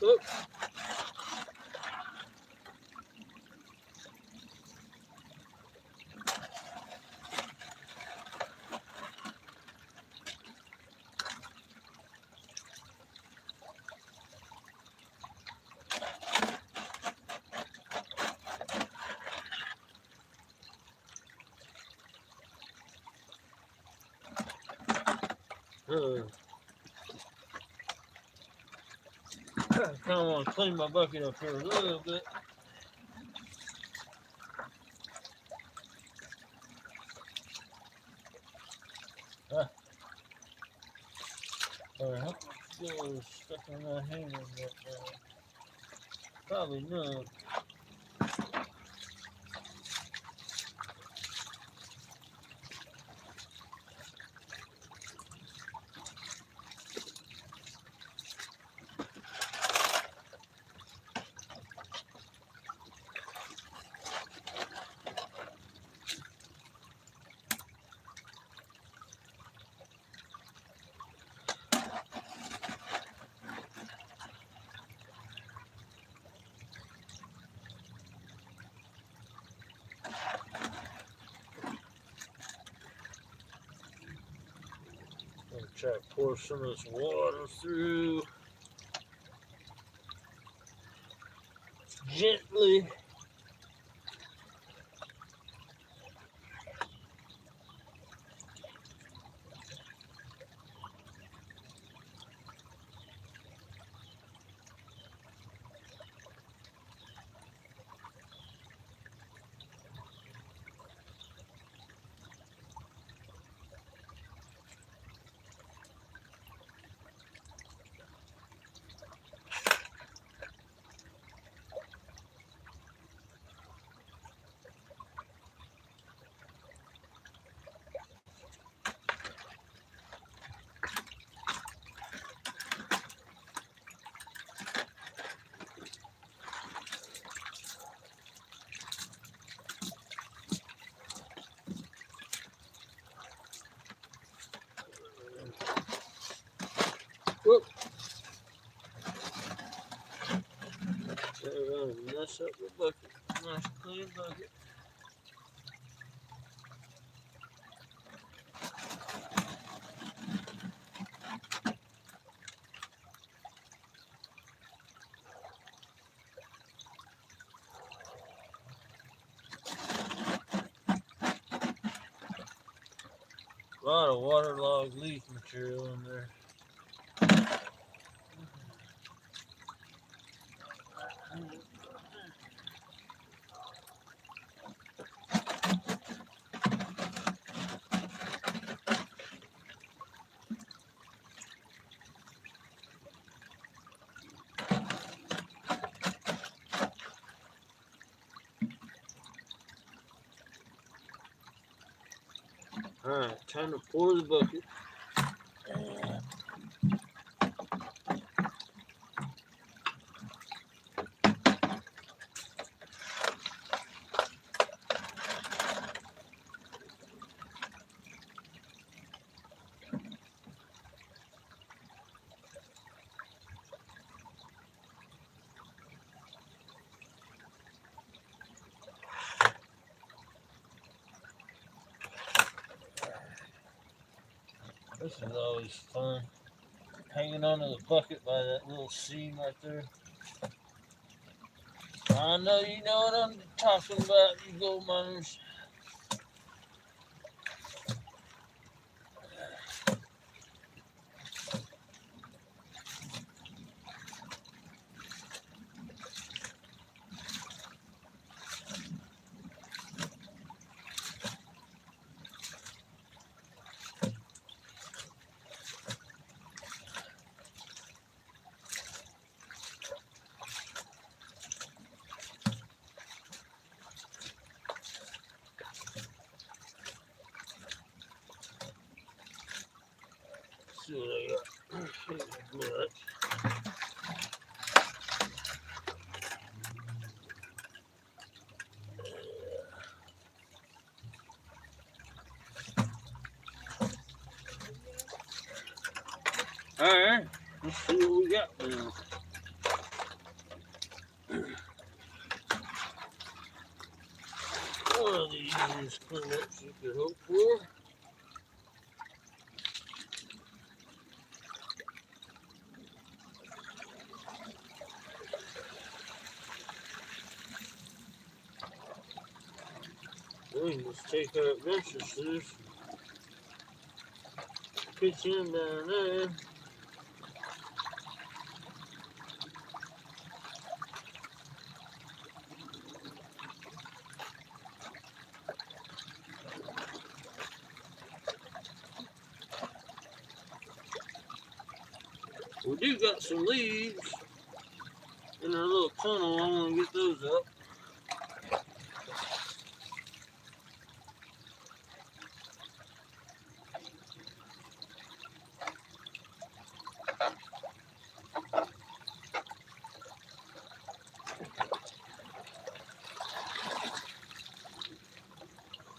Oop. I kind of want to clean my bucket up here a little bit. Alright, how much glue is stuck in my hand right now? Probably none. Try to pour some of this water through gently. Whoop. They're gonna mess up the bucket. Nice clean bucket. A lot of waterlogged leaf material in there. Alright, time to pour the bucket. This is always fun. Hanging onto the bucket by that little seam right there. I know you know what I'm talking about, you gold miners. Let's see what I got. Alright, let's see what we got now. One of the easiest cleanups you could hope for. We can just take our adventure scissors, pitch in down there. We do got some leaves in our little tunnel. I'm gonna get those up.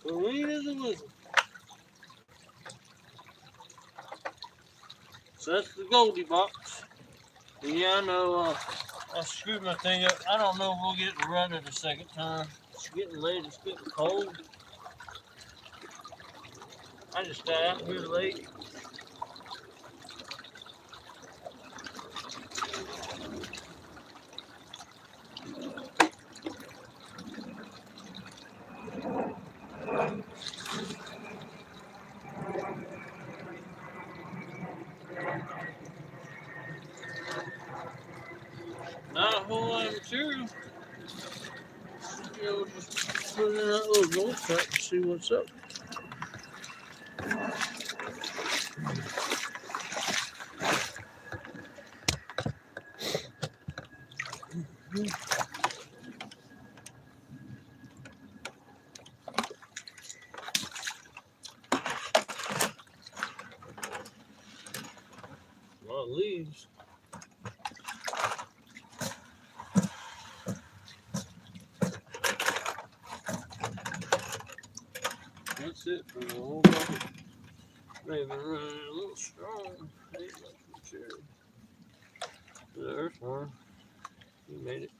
Clean as a whistle. So that's the Goldie box. And yeah, I know I screwed my thing up. I don't know if we'll get to run it a second time. It's getting late, it's getting cold. I just got out here late. material. Just put it in that little gold trap and see what's up. A lot of leaves. That's it for the whole bucket. Maybe running a little strong. Ain't much material. The earthworm, he made it.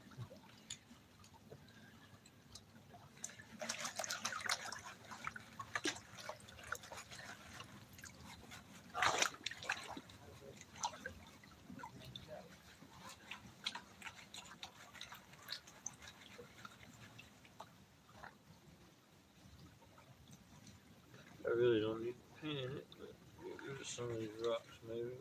I really don't need to paint it, but get rid of some of these rocks maybe.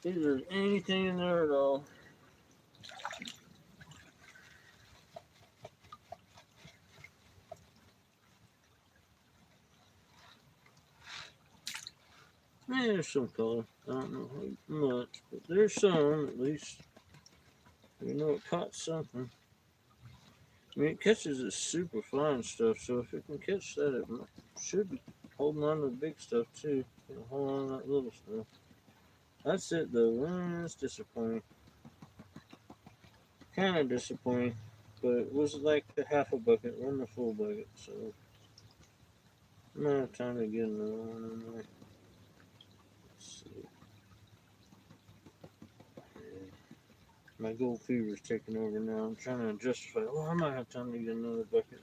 See if there's anything in there at all. There's some color. I don't know how much, but there's some at least. You know, it caught something. I mean, it catches this super fine stuff, so if it can catch that, it should be holding on to the big stuff too. It'll hold on to that little stuff. That's it though. It's disappointing. Kind of disappointing, but it was like a half a bucket, wasn't a full bucket, so I'm gonna have time to get another one in there. Let's see. My gold fever is taking over now. I'm trying to justify, oh, I might have time to get another bucket.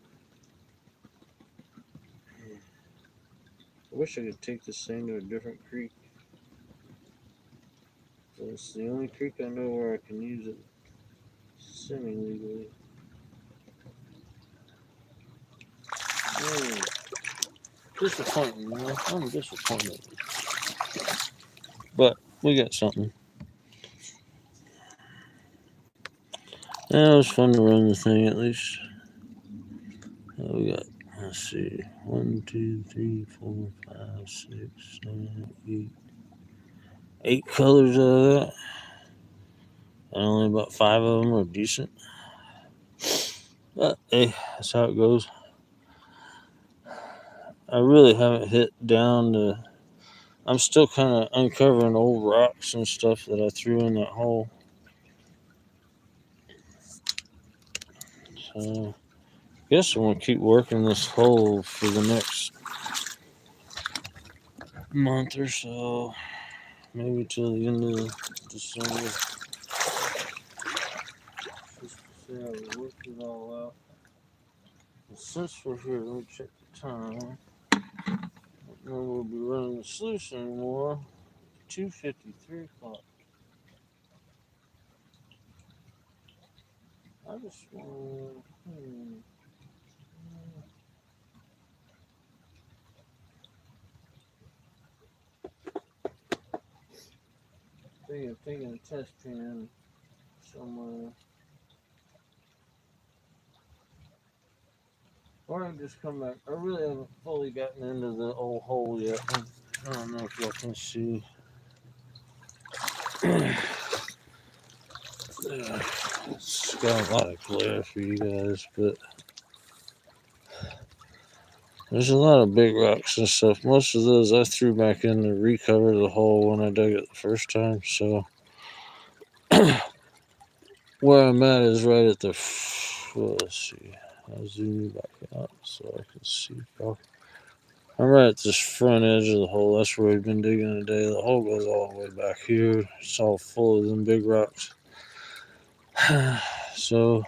I wish I could take this thing to a different creek. It's the only creek I know where I can use it semi-legally. Disappointing, you know? I'm disappointed. But we got something. Yeah, it was fun to run the thing at least. We got, let's see, 1, 2, 3, 4, 5, 6, 7, 8. 8 colors out of that. And only about 5 of them are decent. But hey, that's how it goes. I really haven't hit down to. I'm still kind of uncovering old rocks and stuff that I threw in that hole. So I guess I'm gonna keep working this hole for the next month or so, maybe till the end of December. Just to see how we work it all out. And since we're here, let me check the time. No, we'll be running the sluice anymore. 2:53 o'clock. I just want taking a test pan somewhere. Or I just come back. I really haven't fully gotten into the old hole yet. I don't know if y'all can see. It's got a lot of glare for you guys, but there's a lot of big rocks and stuff. Most of those I threw back in to recover the hole when I dug it the first time. So where I'm at is right at the. Well, let's see. I'll zoom you back out so I can see. I'm right at this front edge of the hole. That's where we've been digging today. The hole goes all the way back here. It's all full of them big rocks. So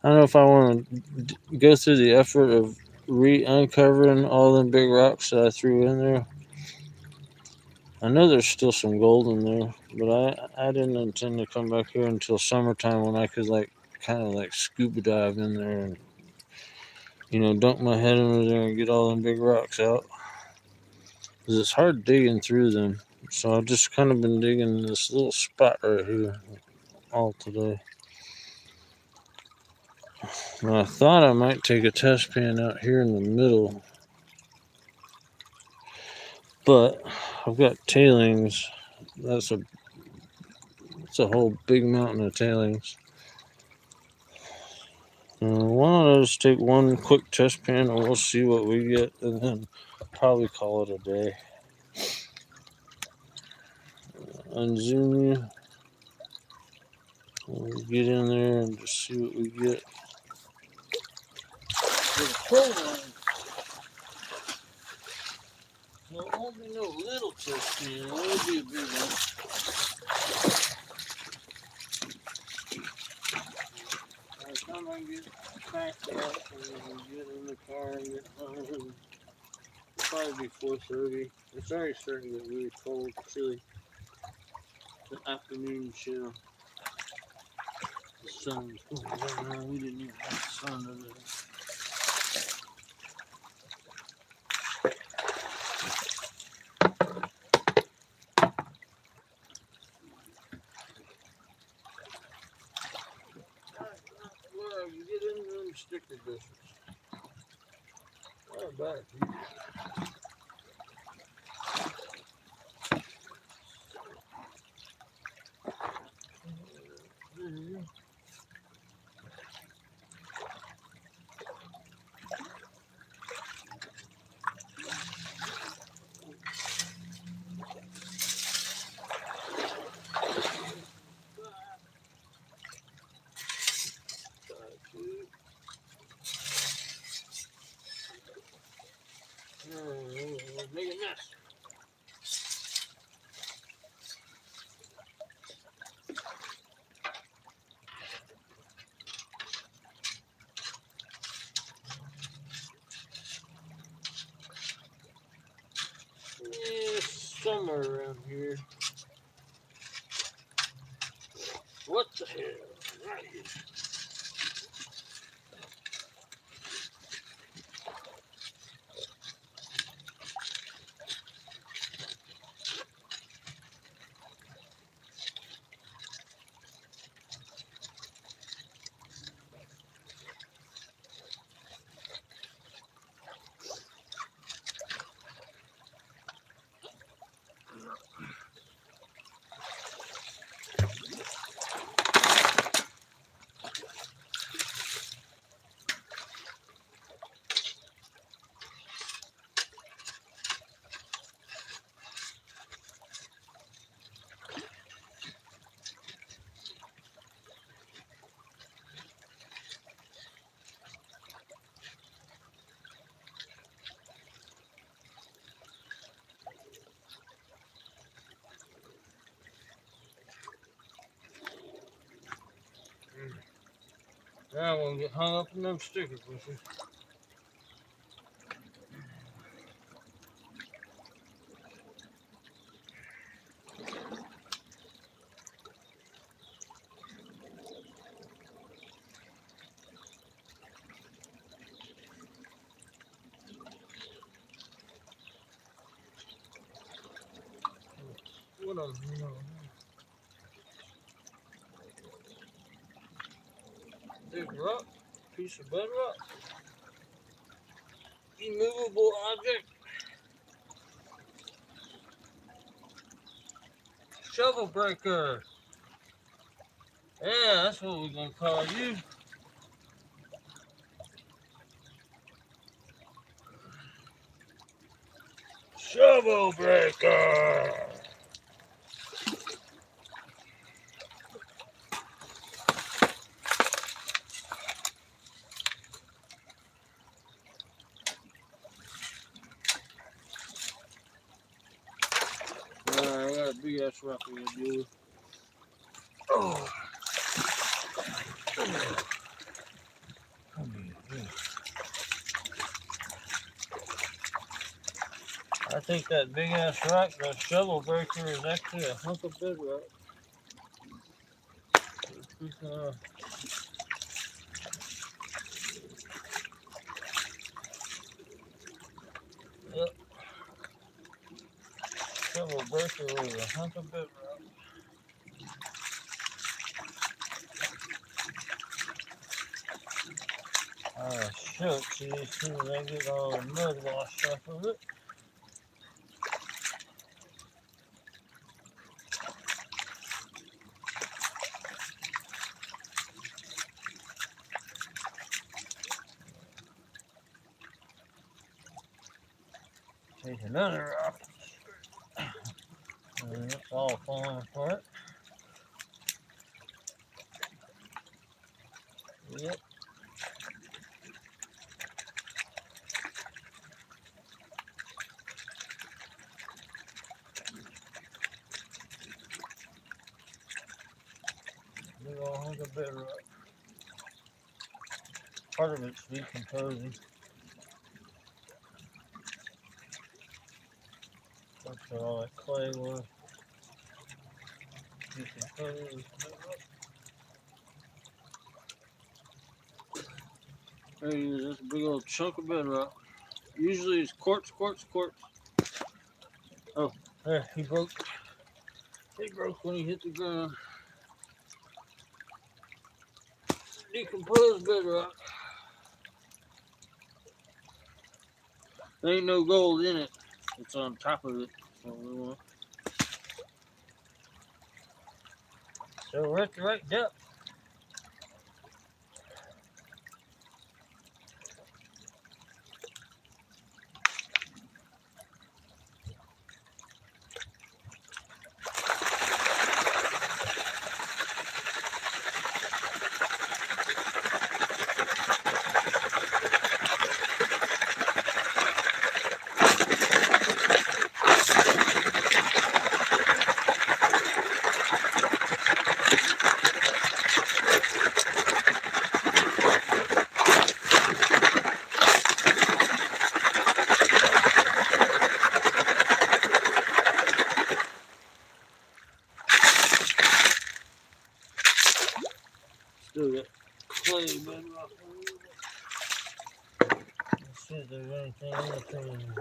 I don't know if I want to go through the effort of uncovering all them big rocks that I threw in there. I know there's still some gold in there, but I didn't intend to come back here until summertime when I could kind of scuba dive in there and dunk my head under there and get all them big rocks out. Because it's hard digging through them. So I've just kind of been digging this little spot right here all today. And I thought I might take a test pan out here in the middle. But I've got tailings. It's a whole big mountain of tailings. Why don't I just take one quick test pan and we'll see what we get and then probably call it a day. Unzoom you. We'll get in there and just see what we get. So it won't be no little test pan, it will be a big one. By the time I get packed up and get in the car and get home, it'll probably be 4:30. It's already starting to get really cold, chilly. The afternoon chill. The sun's going down. We didn't even have the sun today. Well, you get into them sticker bushes. Oh, back. Make a mess. Yeah, somewhere around here. What the hell? Right here. Now I'm gonna get hung up in them sticker bushes. What else? Big rock, piece of bedrock, immovable object, shovel breaker. Yeah, that's what we're gonna call you. Shovel breaker. that big ass rock we gotta deal with. Oh. I think that big ass rock, the shovel breaker, is actually a hunk of bedrock. Yep. Shovel breaker was a hunk of bedrock. Shucks, see, as soon as I get all the mud washed off of it. Take another rock. And it's all falling apart. Yep. Big old hunk of bedrock. Part of it's decomposing. That's what all that clay was. Decomposed. There he is. That's a big old chunk of bedrock. Usually it's quartz, quartz, quartz. Oh, there, he broke. He broke when he hit the ground. Decomposed bedrock. There ain't no gold in it. It's on top of it. That's what we want. So we're at the right depth. Still got clay bedrock. Let's see if there's anything else in here.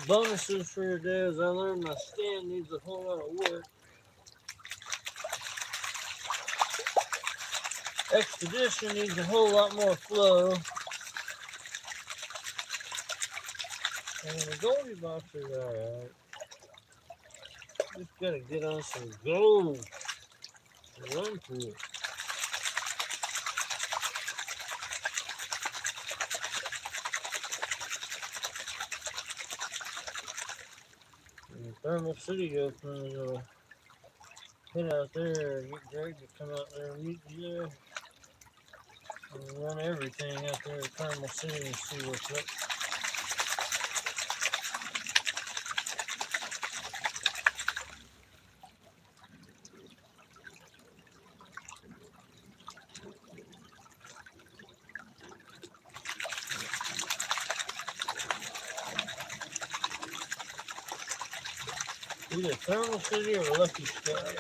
Bonuses for today is I learned my stand needs a whole lot of work. Expedition needs a whole lot more flow. And the Goldie box is alright. Just gotta get on some gold and run through it. And Thermal City opening, you'll head out there and get Greg to come out there and meet you there. And run everything out there at Thermal City and see what's up. Either Thermal City or Lucky Sky.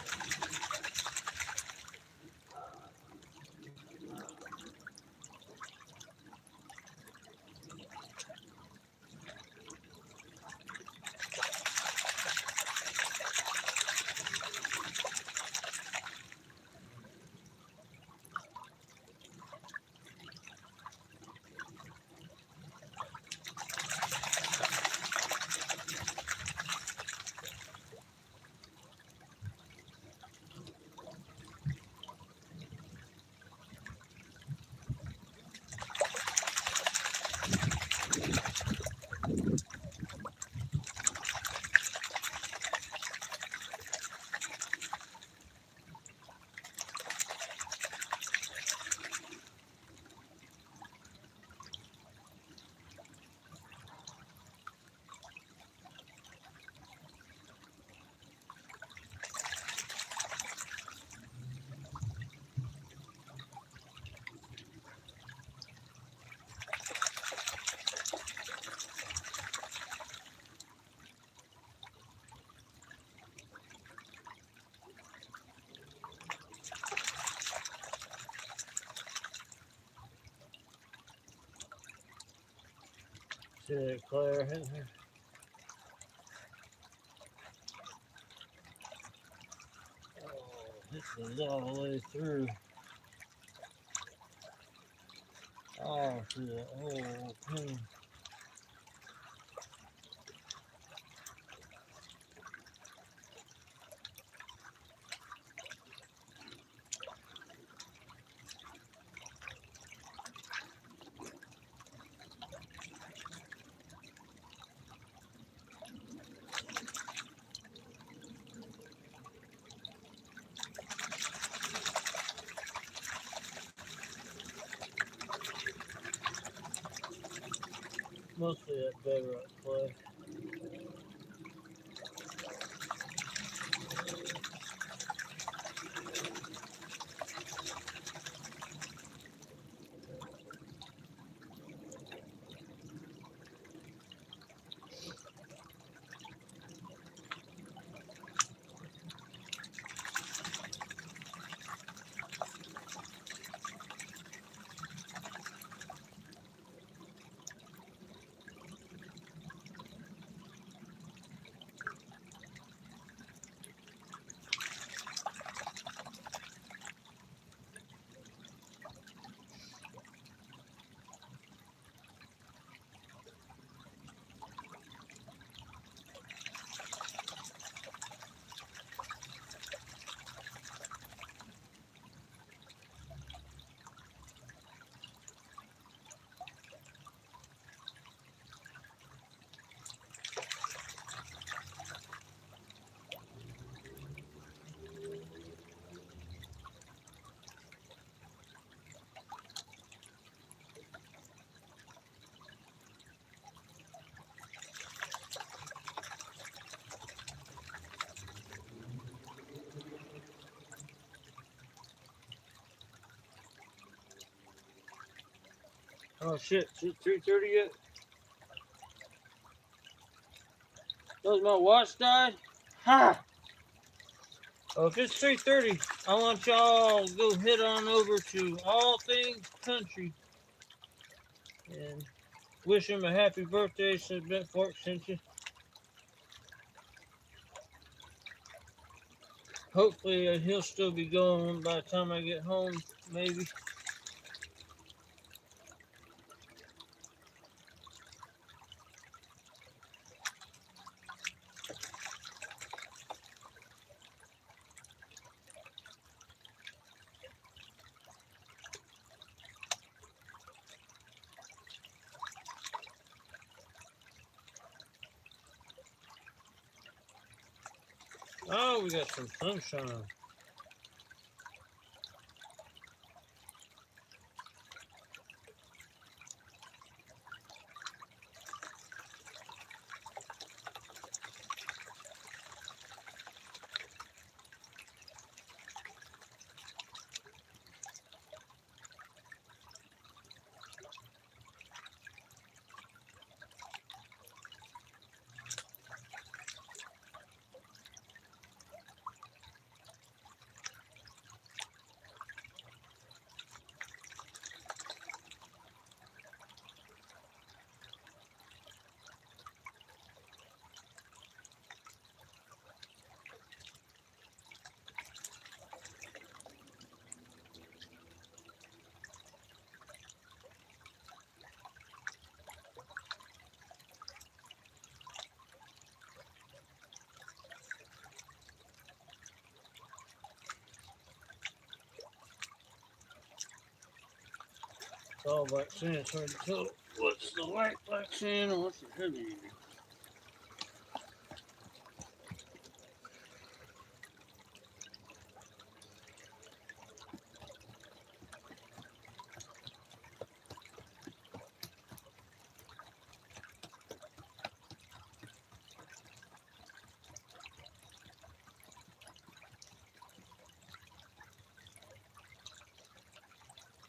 See that Claire hitting her? Oh, this is all the way through. Oh, see that whole thing. Mostly that bedrock clay. Oh shit, is it 3:30 yet? Does my watch died? Ha! Oh, if it's 3:30, I want y'all to go head on over to All Things Country and wish him a happy birthday since Bent Fork sent you. Hopefully he'll still be going by the time I get home, maybe. Oh, we got some sunshine. It's all black sand. It's hard to tell what's the light black sand and what's the heavy.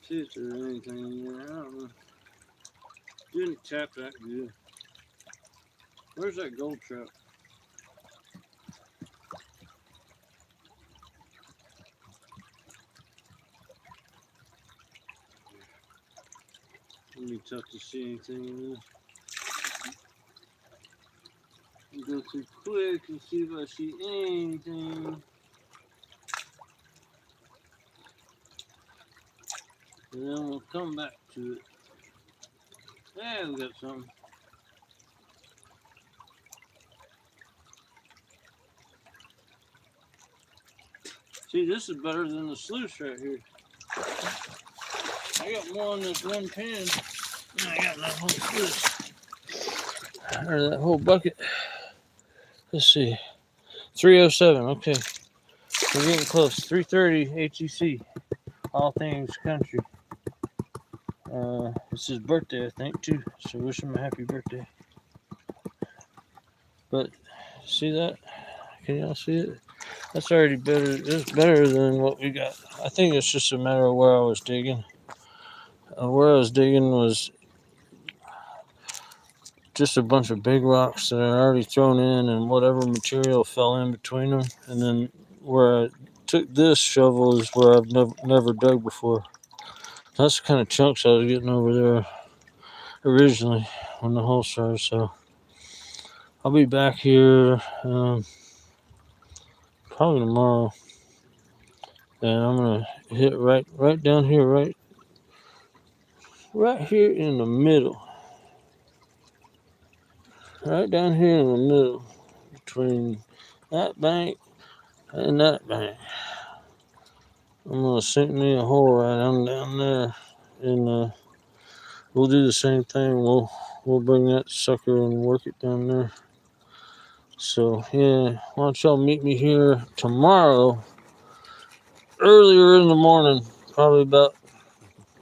See if there's anything in there. I don't know. Didn't tap that good. Where's that gold trap? It'll be tough to see anything in this. go through quick and see if I see anything. And then we'll come back to it. Yeah, we got something. See, this is better than the sluice right here. I got more in this one pan than I got in that whole sluice. Or that whole bucket. Let's see. 307, okay. We're getting close. 330 HEC. All things country. It's his birthday, I think, too. So wish him a happy birthday. But see that? Can y'all see it? That's already better. It's better than what we got. I think it's just a matter of where I was digging. Where I was digging was just a bunch of big rocks that are already thrown in, and whatever material fell in between them. And then where I took this shovel is where I've never dug before. That's the kind of chunks I was getting over there originally when the hole started. So I'll be back here probably tomorrow, and I'm gonna hit right down here, right here in the middle, right down here in the middle between that bank and that bank. I'm gonna sink me a hole right down there, and we'll do the same thing. We'll bring that sucker and work it down there. So yeah, why don't y'all meet me here tomorrow, earlier in the morning, probably about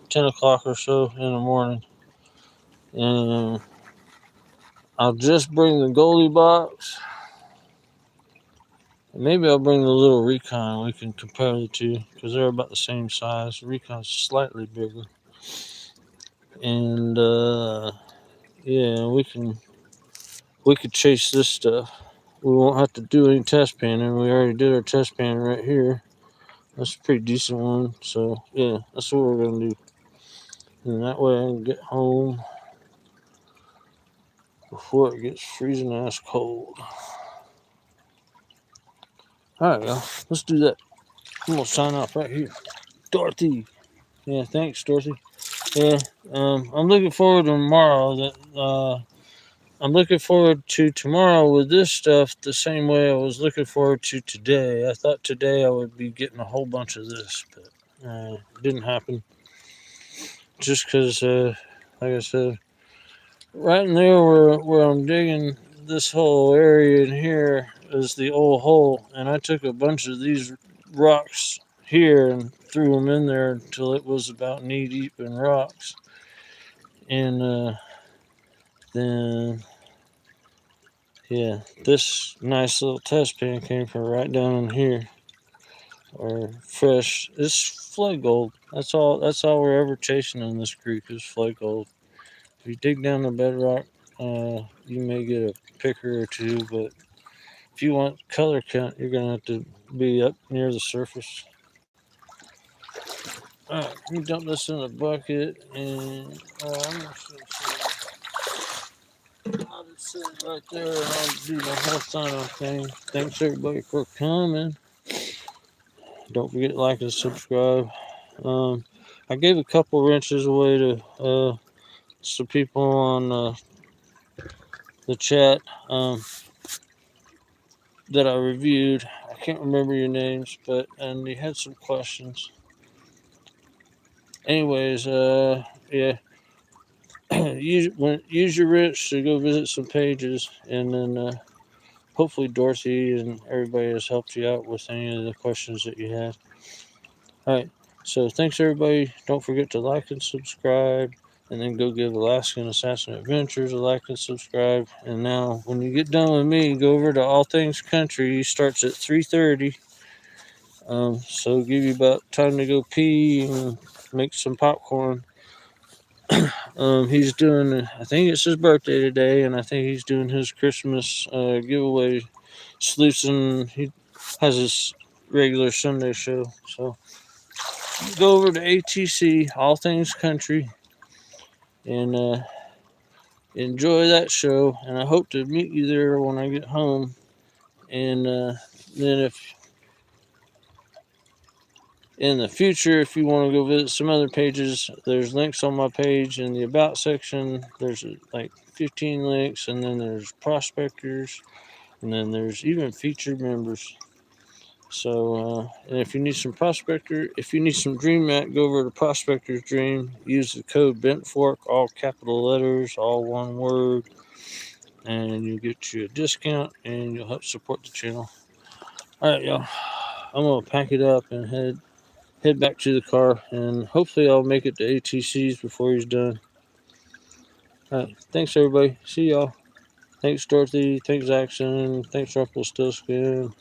10 o'clock or so in the morning, and I'll just bring the Goldie box. Maybe I'll bring the little Recon. We can compare the two because they're about the same size. The Recon's slightly bigger, and yeah, we could chase this stuff. We won't have to do any test panning. We already did our test panning right here. That's a pretty decent one. So yeah, that's what we're gonna do. And that way I can get home before it gets freezing ass cold. Alright, y'all. Let's do that. I'm gonna sign off right here. Dorothy. Yeah, thanks, Dorothy. Yeah, I'm looking forward to tomorrow. I'm looking forward to tomorrow with this stuff the same way I was looking forward to today. I thought today I would be getting a whole bunch of this, but it didn't happen. Just because, like I said, right in there where I'm digging, this whole area in here is the old hole, and I took a bunch of these rocks here and threw them in there until it was about knee deep in rocks. And then, yeah, this nice little test pan came from right down in here, or fresh. It's flood gold. That's all we're ever chasing in this creek is flood gold. If you dig down the bedrock, you may get a picker or two, but if you want color count, you're gonna have to be up near the surface. All right, let me dump this in a bucket, and I'm gonna I'll just sit it right there, and I'll do the whole sign-off thing. Thanks everybody for coming. Don't forget to like and subscribe. I gave a couple wrenches away to some people on the chat that I reviewed. I can't remember your names, and you had some questions. Anyways, yeah. use your wrench to go visit some pages, and then hopefully Dorothy and everybody has helped you out with any of the questions that you had. All right, so thanks everybody. Don't forget to like and subscribe, and then go give Alaskan Assassin Adventures a like and subscribe. And now, when you get done with me, go over to All Things Country. He starts at 3:30. So give you about time to go pee and make some popcorn. He's doing, I think it's his birthday today, and I think he's doing his Christmas giveaway sluicing. He has his regular Sunday show. So go over to ATC, All Things Country, and enjoy that show, and I hope to meet you there when I get home. And then, if in the future, if you want to go visit some other pages, there's links on my page in the About section. There's like 15 links, and then there's prospectors, and then there's even featured members. So, and if you need some Dream Mat, go over to Prospector's Dream. Use the code BENTFORK, all capital letters, all one word, and you'll get you a discount, and you'll help support the channel. All right, y'all. I'm gonna pack it up and head back to the car, and hopefully I'll make it to ATC's before he's done. All right, thanks everybody. See y'all. Thanks Dorothy. Thanks Axon. Thanks Rumpelstiltskin.